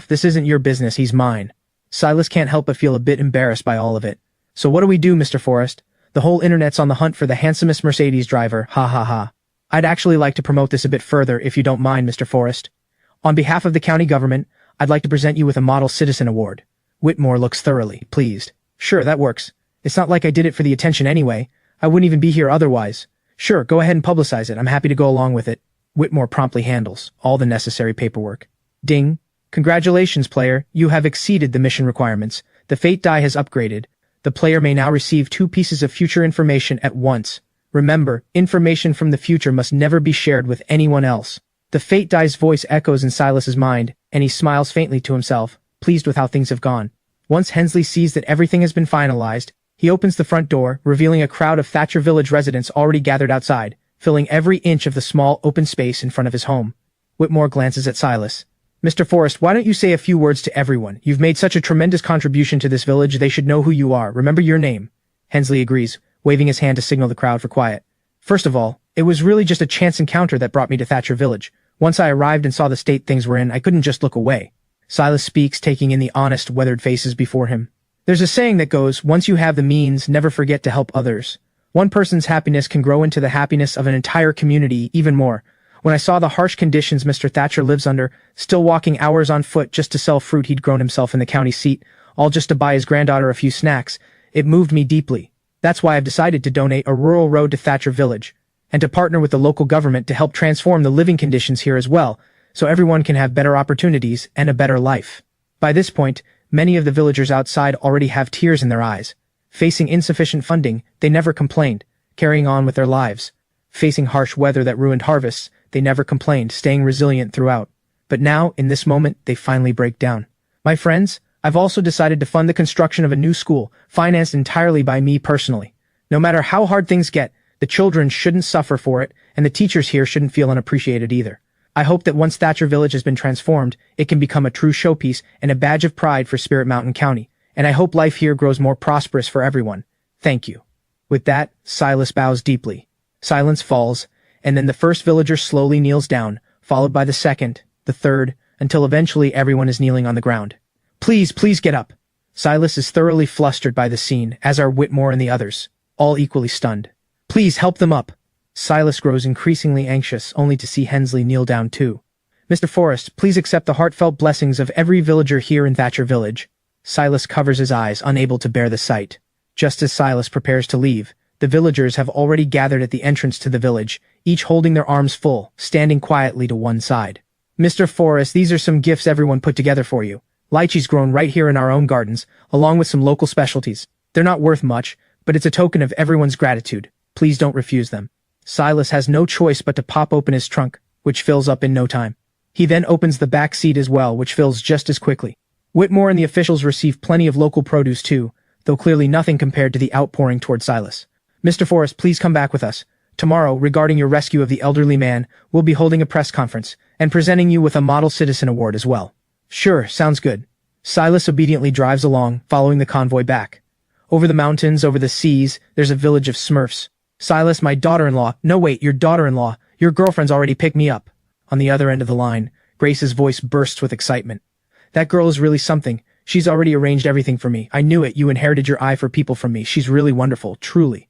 this isn't your business, he's mine. Silas can't help but feel a bit embarrassed by all of it. So what do we do, Mr. Forrest? The whole internet's on the hunt for the handsomest Mercedes driver, ha ha ha. I'd actually like to promote this a bit further if you don't mind, Mr. Forrest. On behalf of the county government, I'd like to present you with a Model Citizen Award. Whitmore looks thoroughly pleased. Sure, that works. It's not like I did it for the attention anyway. I wouldn't even be here otherwise. Sure, go ahead and publicize it. I'm happy to go along with it. Whitmore promptly handles all the necessary paperwork. Ding. Congratulations, player. You have exceeded the mission requirements. The fate die has upgraded. The player may now receive 2 pieces of future information at once. Remember, information from the future must never be shared with anyone else. The fate die's voice echoes in Silas's mind, and he smiles faintly to himself, pleased with how things have gone. Once Hensley sees that everything has been finalized, he opens the front door, revealing a crowd of Thatcher Village residents already gathered outside, filling every inch of the small open space in front of his home. Whitmore glances at Silas. Mr. Forrest, why don't you say a few words to everyone? You've made such a tremendous contribution to this village, they should know who you are. Remember your name. Hensley agrees, waving his hand to signal the crowd for quiet. First of all, it was really just a chance encounter that brought me to Thatcher Village. Once I arrived and saw the state things were in, I couldn't just look away. Silas speaks, taking in the honest, weathered faces before him. There's a saying that goes, once you have the means, never forget to help others. One person's happiness can grow into the happiness of an entire community, even more. When I saw the harsh conditions Mr. Thatcher lives under, still walking hours on foot just to sell fruit he'd grown himself in the county seat, all just to buy his granddaughter a few snacks, it moved me deeply. That's why I've decided to donate a rural road to Thatcher Village, and to partner with the local government to help transform the living conditions here as well, so everyone can have better opportunities and a better life. By this point, many of the villagers outside already have tears in their eyes. Facing insufficient funding, they never complained, carrying on with their lives. Facing harsh weather that ruined harvests, they never complained, staying resilient throughout. But now, in this moment, they finally break down. My friends, I've also decided to fund the construction of a new school, financed entirely by me personally. No matter how hard things get, the children shouldn't suffer for it, and the teachers here shouldn't feel unappreciated either. I hope that once Thatcher Village has been transformed, it can become a true showpiece and a badge of pride for Spirit Mountain County, and I hope life here grows more prosperous for everyone. Thank you. With that, Silas bows deeply. Silence falls, and then the first villager slowly kneels down, followed by the second, the third, until eventually everyone is kneeling on the ground. Please get up. Silas is thoroughly flustered by the scene, as are Whitmore and the others, all equally stunned. Please help them up. Silas grows increasingly anxious, only to see Hensley kneel down too. Mr. Forrest, please accept the heartfelt blessings of every villager here in Thatcher Village. Silas covers his eyes, unable to bear the sight. Just as Silas prepares to leave, the villagers have already gathered at the entrance to the village, each holding their arms full, standing quietly to one side. Mr. Forrest, these are some gifts everyone put together for you. Lychees grown right here in our own gardens, along with some local specialties. They're not worth much, but it's a token of everyone's gratitude. Please don't refuse them. Silas has no choice but to pop open his trunk, which fills up in no time. He then opens the back seat as well, which fills just as quickly. Whitmore and the officials receive plenty of local produce too, though clearly nothing compared to the outpouring toward Silas. Mr. Forrest, please come back with us. Tomorrow, regarding your rescue of the elderly man, we'll be holding a press conference, and presenting you with a Model Citizen Award as well. Sure, sounds good. Silas obediently drives along, following the convoy back. Over the mountains, over the seas, there's a village of Smurfs. Silas, my daughter-in-law. No wait, your daughter-in-law. Your girlfriend's already picked me up. On the other end of the line, Grace's voice bursts with excitement. That girl is really something. She's already arranged everything for me. I knew it. You inherited your eye for people from me. She's really wonderful, truly.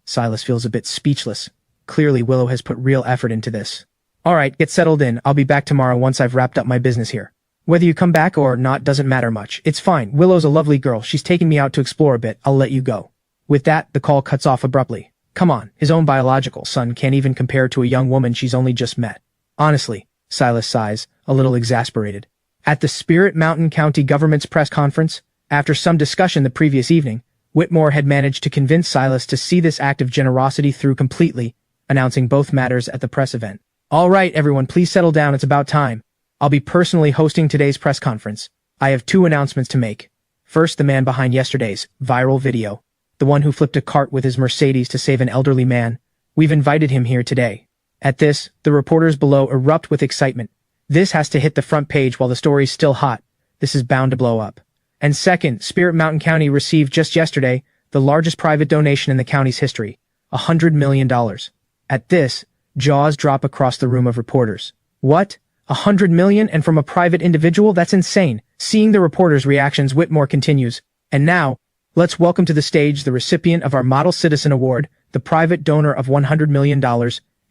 Silas feels a bit speechless. Clearly, Willow has put real effort into this. All right, get settled in. I'll be back tomorrow once I've wrapped up my business here. Whether you come back or not doesn't matter much. It's fine. Willow's a lovely girl. She's taken me out to explore a bit. I'll let you go. With that, the call cuts off abruptly. Come on, his own biological son can't even compare to a young woman she's only just met. Honestly, Silas sighs, a little exasperated. At the Spirit Mountain County government's press conference, after some discussion the previous evening, Whitmore had managed to convince Silas to see this act of generosity through completely, announcing both matters at the press event. All right, everyone, please settle down. It's about time. I'll be personally hosting today's press conference. I have 2 announcements to make. First, the man behind yesterday's viral video. The one who flipped a cart with his Mercedes to save an elderly man. We've invited him here today. At this, the reporters below erupt with excitement. This has to hit the front page while the story's still hot. This is bound to blow up. And second, Spirit Mountain County received just yesterday the largest private donation in the county's history, $100 million. At this, jaws drop across the room of reporters. What? $100 million and from a private individual? That's insane. Seeing the reporters' reactions, Whitmore continues. And now, let's welcome to the stage the recipient of our Model Citizen Award, the private donor of $100 million,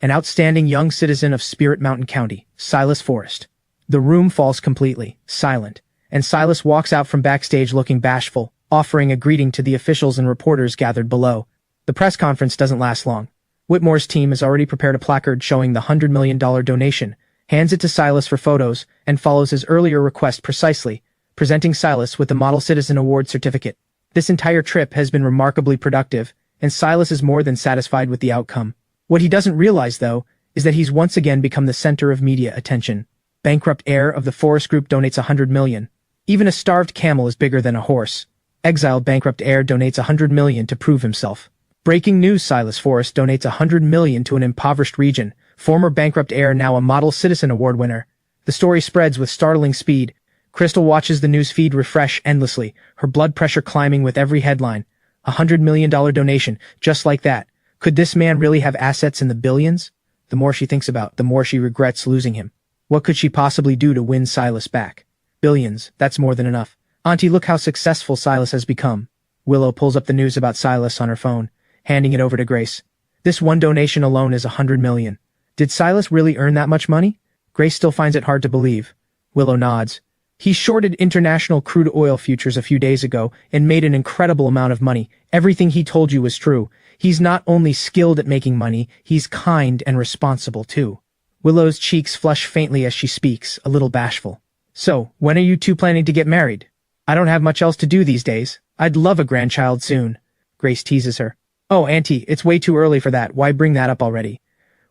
an outstanding young citizen of Spirit Mountain County, Silas Forrest. The room falls completely silent, and Silas walks out from backstage looking bashful, offering a greeting to the officials and reporters gathered below. The press conference doesn't last long. Whitmore's team has already prepared a placard showing the $100 million donation, hands it to Silas for photos, and follows his earlier request precisely, presenting Silas with the Model Citizen Award certificate. This entire trip has been remarkably productive, and Silas is more than satisfied with the outcome. What he doesn't realize, though, is that he's once again become the center of media attention. Bankrupt heir of the Forrest Group donates $100 million. Even a starved camel is bigger than a horse. Exiled bankrupt heir donates $100 million to prove himself. Breaking news: Silas Forrest donates $100 million to an impoverished region. Former bankrupt heir now a Model Citizen Award winner. The story spreads with startling speed. Crystal watches the news feed refresh endlessly, her blood pressure climbing with every headline. $100 million donation, just like that. Could this man really have assets in the billions? The more she thinks about, the more she regrets losing him. What could she possibly do to win Silas back? Billions, that's more than enough. Auntie, look how successful Silas has become. Willow pulls up the news about Silas on her phone, handing it over to Grace. This one donation alone is $100 million. Did Silas really earn that much money? Grace still finds it hard to believe. Willow nods. He shorted international crude oil futures a few days ago and made an incredible amount of money. Everything he told you was true. He's not only skilled at making money, he's kind and responsible too. Willow's cheeks flush faintly as she speaks, a little bashful. So, when are you two planning to get married? I don't have much else to do these days. I'd love a grandchild soon. Grace teases her. Oh, Auntie, it's way too early for that. Why bring that up already?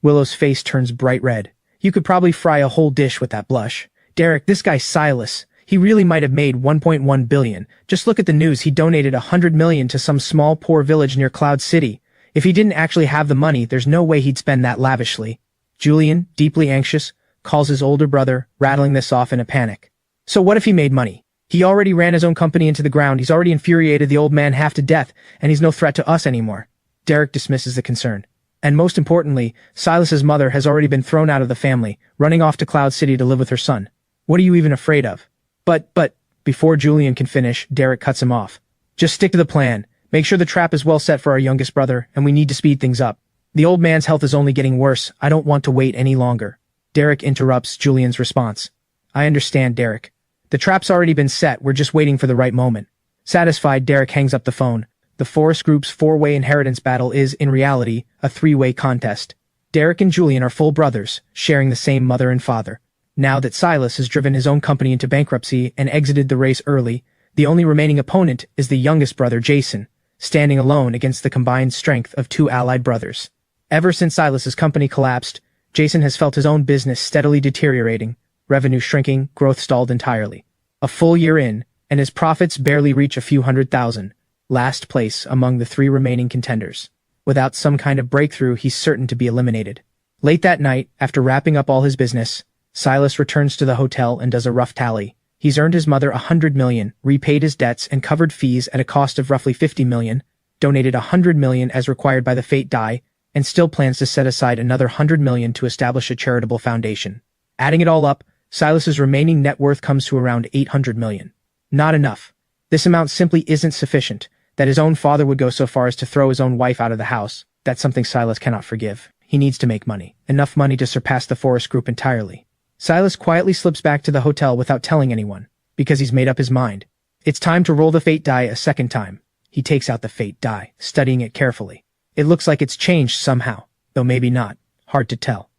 Willow's face turns bright red. You could probably fry a whole dish with that blush. Derek, this guy Silas, he really might have made 1.1 billion. Just look at the news. He donated 100 million to some small poor village near Cloud City. If he didn't actually have the money, there's no way he'd spend that lavishly. Julian, deeply anxious, calls his older brother, rattling this off in a panic. So what if he made money? He already ran his own company into the ground. He's already infuriated the old man half to death, and he's no threat to us anymore. Derek dismisses the concern. And most importantly, Silas's mother has already been thrown out of the family, running off to Cloud City to live with her son. What are you even afraid of? But, before Julian can finish, Derek cuts him off. Just stick to the plan. Make sure the trap is well set for our youngest brother, and we need to speed things up. The old man's health is only getting worse. I don't want to wait any longer. Derek interrupts Julian's response. I understand, Derek. The trap's already been set. We're just waiting for the right moment. Satisfied, Derek hangs up the phone. The Forrest Group's four-way inheritance battle is, in reality, a three-way contest. Derek and Julian are full brothers, sharing the same mother and father. Now that Silas has driven his own company into bankruptcy and exited the race early, the only remaining opponent is the youngest brother, Jason, standing alone against the combined strength of two allied brothers. Ever since Silas's company collapsed, Jason has felt his own business steadily deteriorating, revenue shrinking, growth stalled entirely. A full year in, and his profits barely reach a few $100,000. Last place among the three remaining contenders. Without some kind of breakthrough, he's certain to be eliminated. Late that night, after wrapping up all his business, Silas returns to the hotel and does a rough tally. He's earned his mother 100 million, repaid his debts and covered fees at a cost of roughly 50 million, donated 100 million as required by the fate die, and still plans to set aside another 100 million to establish a charitable foundation. Adding it all up, Silas's remaining net worth comes to around 800 million. Not enough. This amount simply isn't sufficient. That his own father would go so far as to throw his own wife out of the house, that's something Silas cannot forgive. He needs to make money. Enough money to surpass the Forrest Group entirely. Silas quietly slips back to the hotel without telling anyone, because he's made up his mind. It's time to roll the fate die a second time. He takes out the fate die, studying it carefully. It looks like it's changed somehow, though maybe not. Hard to tell.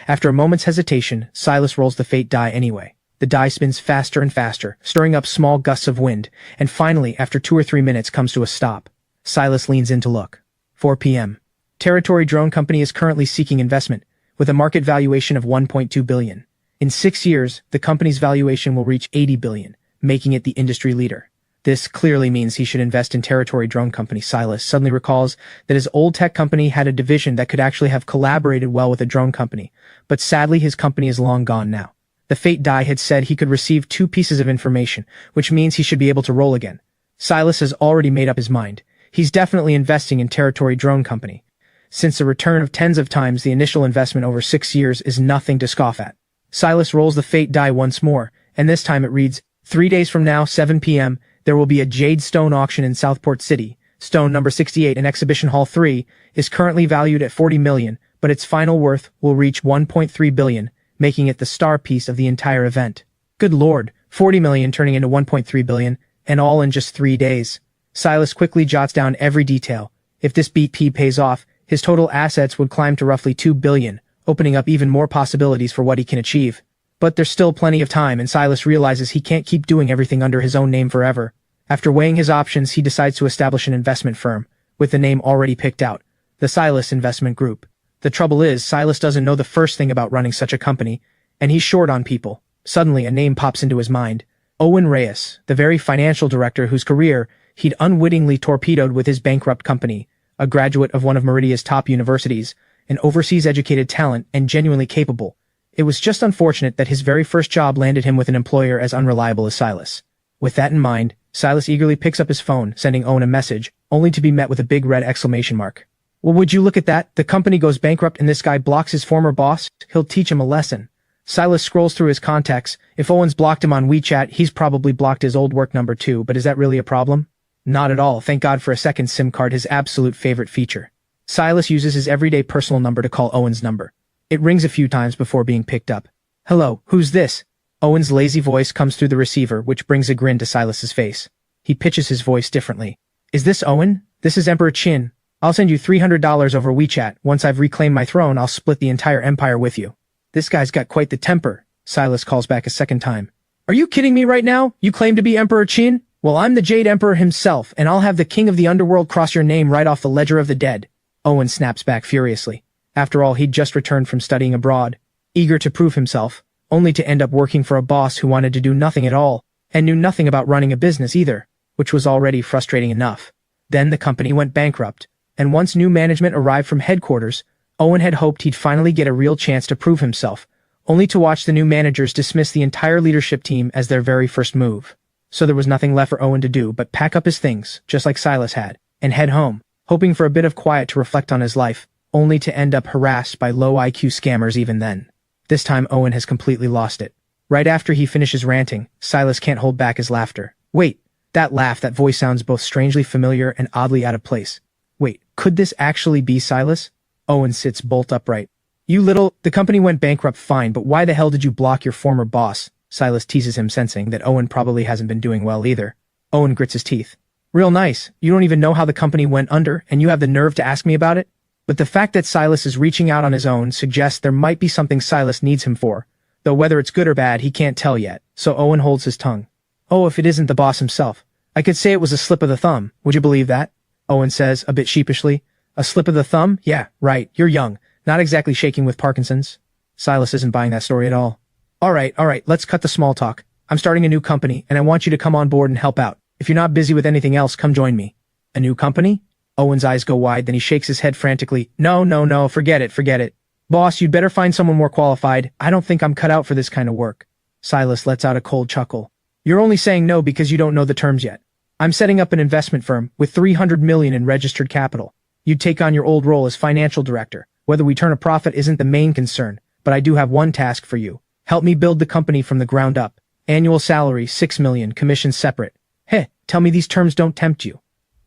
After a moment's hesitation, Silas rolls the fate die anyway. The die spins faster and faster, stirring up small gusts of wind, and finally, after 2 or 3 minutes, comes to a stop. Silas leans in to look. 4 p.m. Territory Drone Company is currently seeking investment, with a market valuation of 1.2 billion. In 6 years, the company's valuation will reach 80 billion, making it the industry leader. This clearly means he should invest in Territory Drone Company. Silas suddenly recalls that his old tech company had a division that could actually have collaborated well with a drone company, but sadly his company is long gone now. The fate die had said he could receive 2 pieces of information, which means he should be able to roll again. Silas has already made up his mind. He's definitely investing in Territory Drone Company, since a return of tens of times the initial investment over 6 years is nothing to scoff at. Silas rolls the fate die once more, and this time it reads, 3 days from now, 7 p.m., there will be a jade stone auction in Southport City. Stone number 68 in Exhibition Hall 3 is currently valued at 40 million, but its final worth will reach 1.3 billion, making it the star piece of the entire event. Good lord, 40 million turning into 1.3 billion, and all in just 3 days. Silas quickly jots down every detail. If this BP pays off, his total assets would climb to roughly 2 billion, opening up even more possibilities for what he can achieve. But there's still plenty of time, and Silas realizes he can't keep doing everything under his own name forever. After weighing his options, he decides to establish an investment firm, with the name already picked out, the Silas Investment Group. The trouble is, Silas doesn't know the first thing about running such a company, and he's short on people. Suddenly, a name pops into his mind. Owen Reyes, the very financial director whose career he'd unwittingly torpedoed with his bankrupt company, a graduate of one of Meridia's top universities, an overseas-educated talent and genuinely capable. It was just unfortunate that his very first job landed him with an employer as unreliable as Silas. With that in mind, Silas eagerly picks up his phone, sending Owen a message, only to be met with a big red exclamation mark. Well, would you look at that? The company goes bankrupt and this guy blocks his former boss? He'll teach him a lesson. Silas scrolls through his contacts. If Owen's blocked him on WeChat, he's probably blocked his old work number too, but is that really a problem? Not at all. Thank God for a second SIM card, his absolute favorite feature. Silas uses his everyday personal number to call Owen's number. It rings a few times before being picked up. Hello, who's this? Owen's lazy voice comes through the receiver, which brings a grin to Silas's face. He pitches his voice differently. Is this Owen? This is Emperor Chin. I'll send you $300 over WeChat. Once I've reclaimed my throne, I'll split the entire empire with you. This guy's got quite the temper. Silas calls back a second time. Are you kidding me right now? You claim to be Emperor Chin? Well, I'm the Jade Emperor himself, and I'll have the king of the underworld cross your name right off the ledger of the dead. Owen snaps back furiously. After all, he'd just returned from studying abroad, eager to prove himself, only to end up working for a boss who wanted to do nothing at all, and knew nothing about running a business either, which was already frustrating enough. Then the company went bankrupt, and once new management arrived from headquarters, Owen had hoped he'd finally get a real chance to prove himself, only to watch the new managers dismiss the entire leadership team as their very first move. So there was nothing left for Owen to do but pack up his things, just like Silas had, and head home, hoping for a bit of quiet to reflect on his life, only to end up harassed by low IQ scammers even then. This time Owen has completely lost it. Right after he finishes ranting, Silas can't hold back his laughter. Wait, that laugh, that voice sounds both strangely familiar and oddly out of place. Wait, could this actually be Silas? Owen sits bolt upright. The company went bankrupt, fine, but why the hell did you block your former boss? Silas teases him, sensing that Owen probably hasn't been doing well either. Owen grits his teeth. Real nice, you don't even know how the company went under, and you have the nerve to ask me about it? But the fact that Silas is reaching out on his own suggests there might be something Silas needs him for, though whether it's good or bad he can't tell yet, so Owen holds his tongue. Oh, if it isn't the boss himself. I could say it was a slip of the thumb, would you believe that? Owen says, a bit sheepishly. A slip of the thumb? Yeah, right, you're young, not exactly shaking with Parkinson's. Silas isn't buying that story at all. Alright, let's cut the small talk. I'm starting a new company, and I want you to come on board and help out. If you're not busy with anything else, come join me. A new company? Owen's eyes go wide, then he shakes his head frantically. No, forget it. Boss, you'd better find someone more qualified. I don't think I'm cut out for this kind of work. Silas lets out a cold chuckle. You're only saying no because you don't know the terms yet. I'm setting up an investment firm with $300 million in registered capital. You'd take on your old role as financial director. Whether we turn a profit isn't the main concern, but I do have one task for you. Help me build the company from the ground up. Annual salary, $6 million, commission separate. Heh, tell me these terms don't tempt you.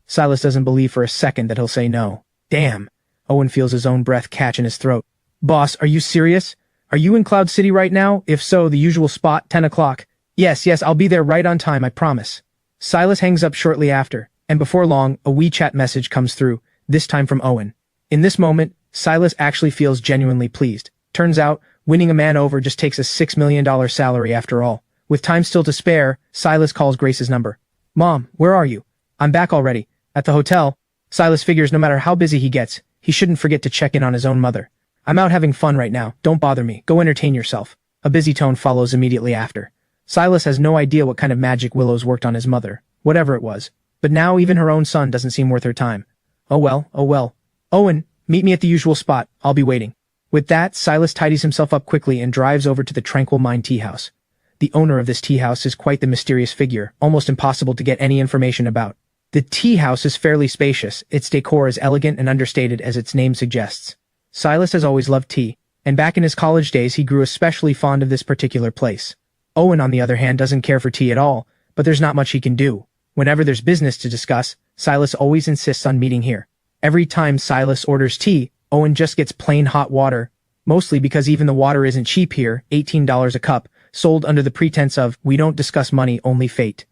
Silas doesn't believe for a second that he'll say no. Damn. Owen feels his own breath catch in his throat. Boss, are you serious? Are you in Cloud City right now? If so, the usual spot, 10 o'clock. Yes, I'll be there right on time, I promise. Silas hangs up shortly after, and before long, a WeChat message comes through, this time from Owen. In this moment, Silas actually feels genuinely pleased. Turns out, winning a man over just takes a $6 million salary after all. With time still to spare, Silas calls Grace's number. Mom, where are you? I'm back already. At the hotel. Silas figures no matter how busy he gets, he shouldn't forget to check in on his own mother. I'm out having fun right now, don't bother me, go entertain yourself. A busy tone follows immediately after. Silas has no idea what kind of magic Willow's worked on his mother, whatever it was. But now even her own son doesn't seem worth her time. Oh well. Owen, meet me at the usual spot, I'll be waiting. With that, Silas tidies himself up quickly and drives over to the Tranquil Mind tea house. The owner of this tea house is quite the mysterious figure, almost impossible to get any information about. The tea house is fairly spacious, its decor as elegant and understated as its name suggests. Silas has always loved tea, and back in his college days he grew especially fond of this particular place. Owen, on the other hand, doesn't care for tea at all, but there's not much he can do. Whenever there's business to discuss, Silas always insists on meeting here. Every time Silas orders tea, Owen just gets plain hot water, mostly because even the water isn't cheap here, $18 a cup, sold under the pretense of, we don't discuss money, only fate.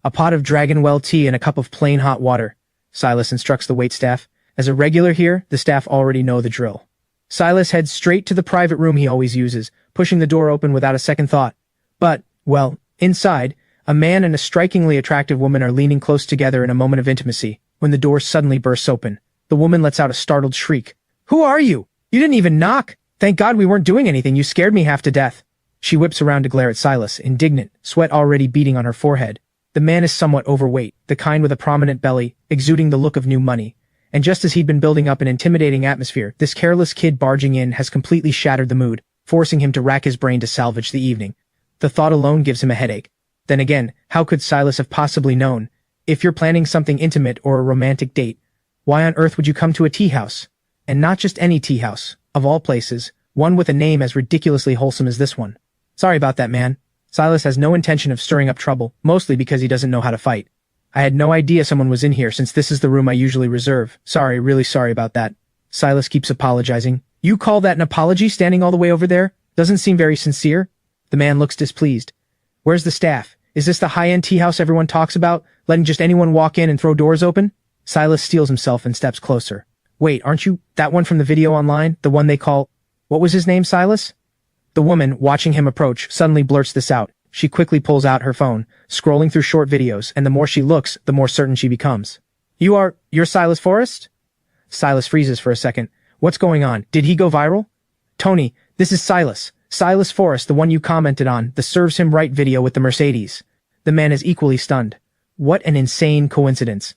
A pot of Dragonwell tea and a cup of plain hot water, Silas instructs the waitstaff. As a regular here, the staff already know the drill. Silas heads straight to the private room he always uses, pushing the door open without a second thought. But, well, inside, a man and a strikingly attractive woman are leaning close together in a moment of intimacy, when the door suddenly bursts open. The woman lets out a startled shriek. Who are you? You didn't even knock! Thank God we weren't doing anything, you scared me half to death. She whips around to glare at Silas, indignant, sweat already beading on her forehead. The man is somewhat overweight, the kind with a prominent belly, exuding the look of new money. And just as he'd been building up an intimidating atmosphere, this careless kid barging in has completely shattered the mood, forcing him to rack his brain to salvage the evening. The thought alone gives him a headache. Then again, how could Silas have possibly known? If you're planning something intimate or a romantic date, why on earth would you come to a tea house? And not just any tea house, of all places, one with a name as ridiculously wholesome as this one. Sorry about that, man. Silas has no intention of stirring up trouble, mostly because he doesn't know how to fight. I had no idea someone was in here since this is the room I usually reserve. Sorry, really sorry about that. Silas keeps apologizing. You call that an apology, standing all the way over there? Doesn't seem very sincere. The man looks displeased. Where's the staff? Is this the high-end tea house everyone talks about, letting just anyone walk in and throw doors open? Silas steels himself and steps closer. Wait, aren't you that one from the video online? The one they call... What was his name, Silas? The woman, watching him approach, suddenly blurts this out. She quickly pulls out her phone, scrolling through short videos, and the more she looks, the more certain she becomes. You're Silas Forrest? Silas freezes for a second. What's going on? Did he go viral? Tony, this is Silas. Silas Forrest, the one you commented on, the serves him right video with the Mercedes. The man is equally stunned. What an insane coincidence.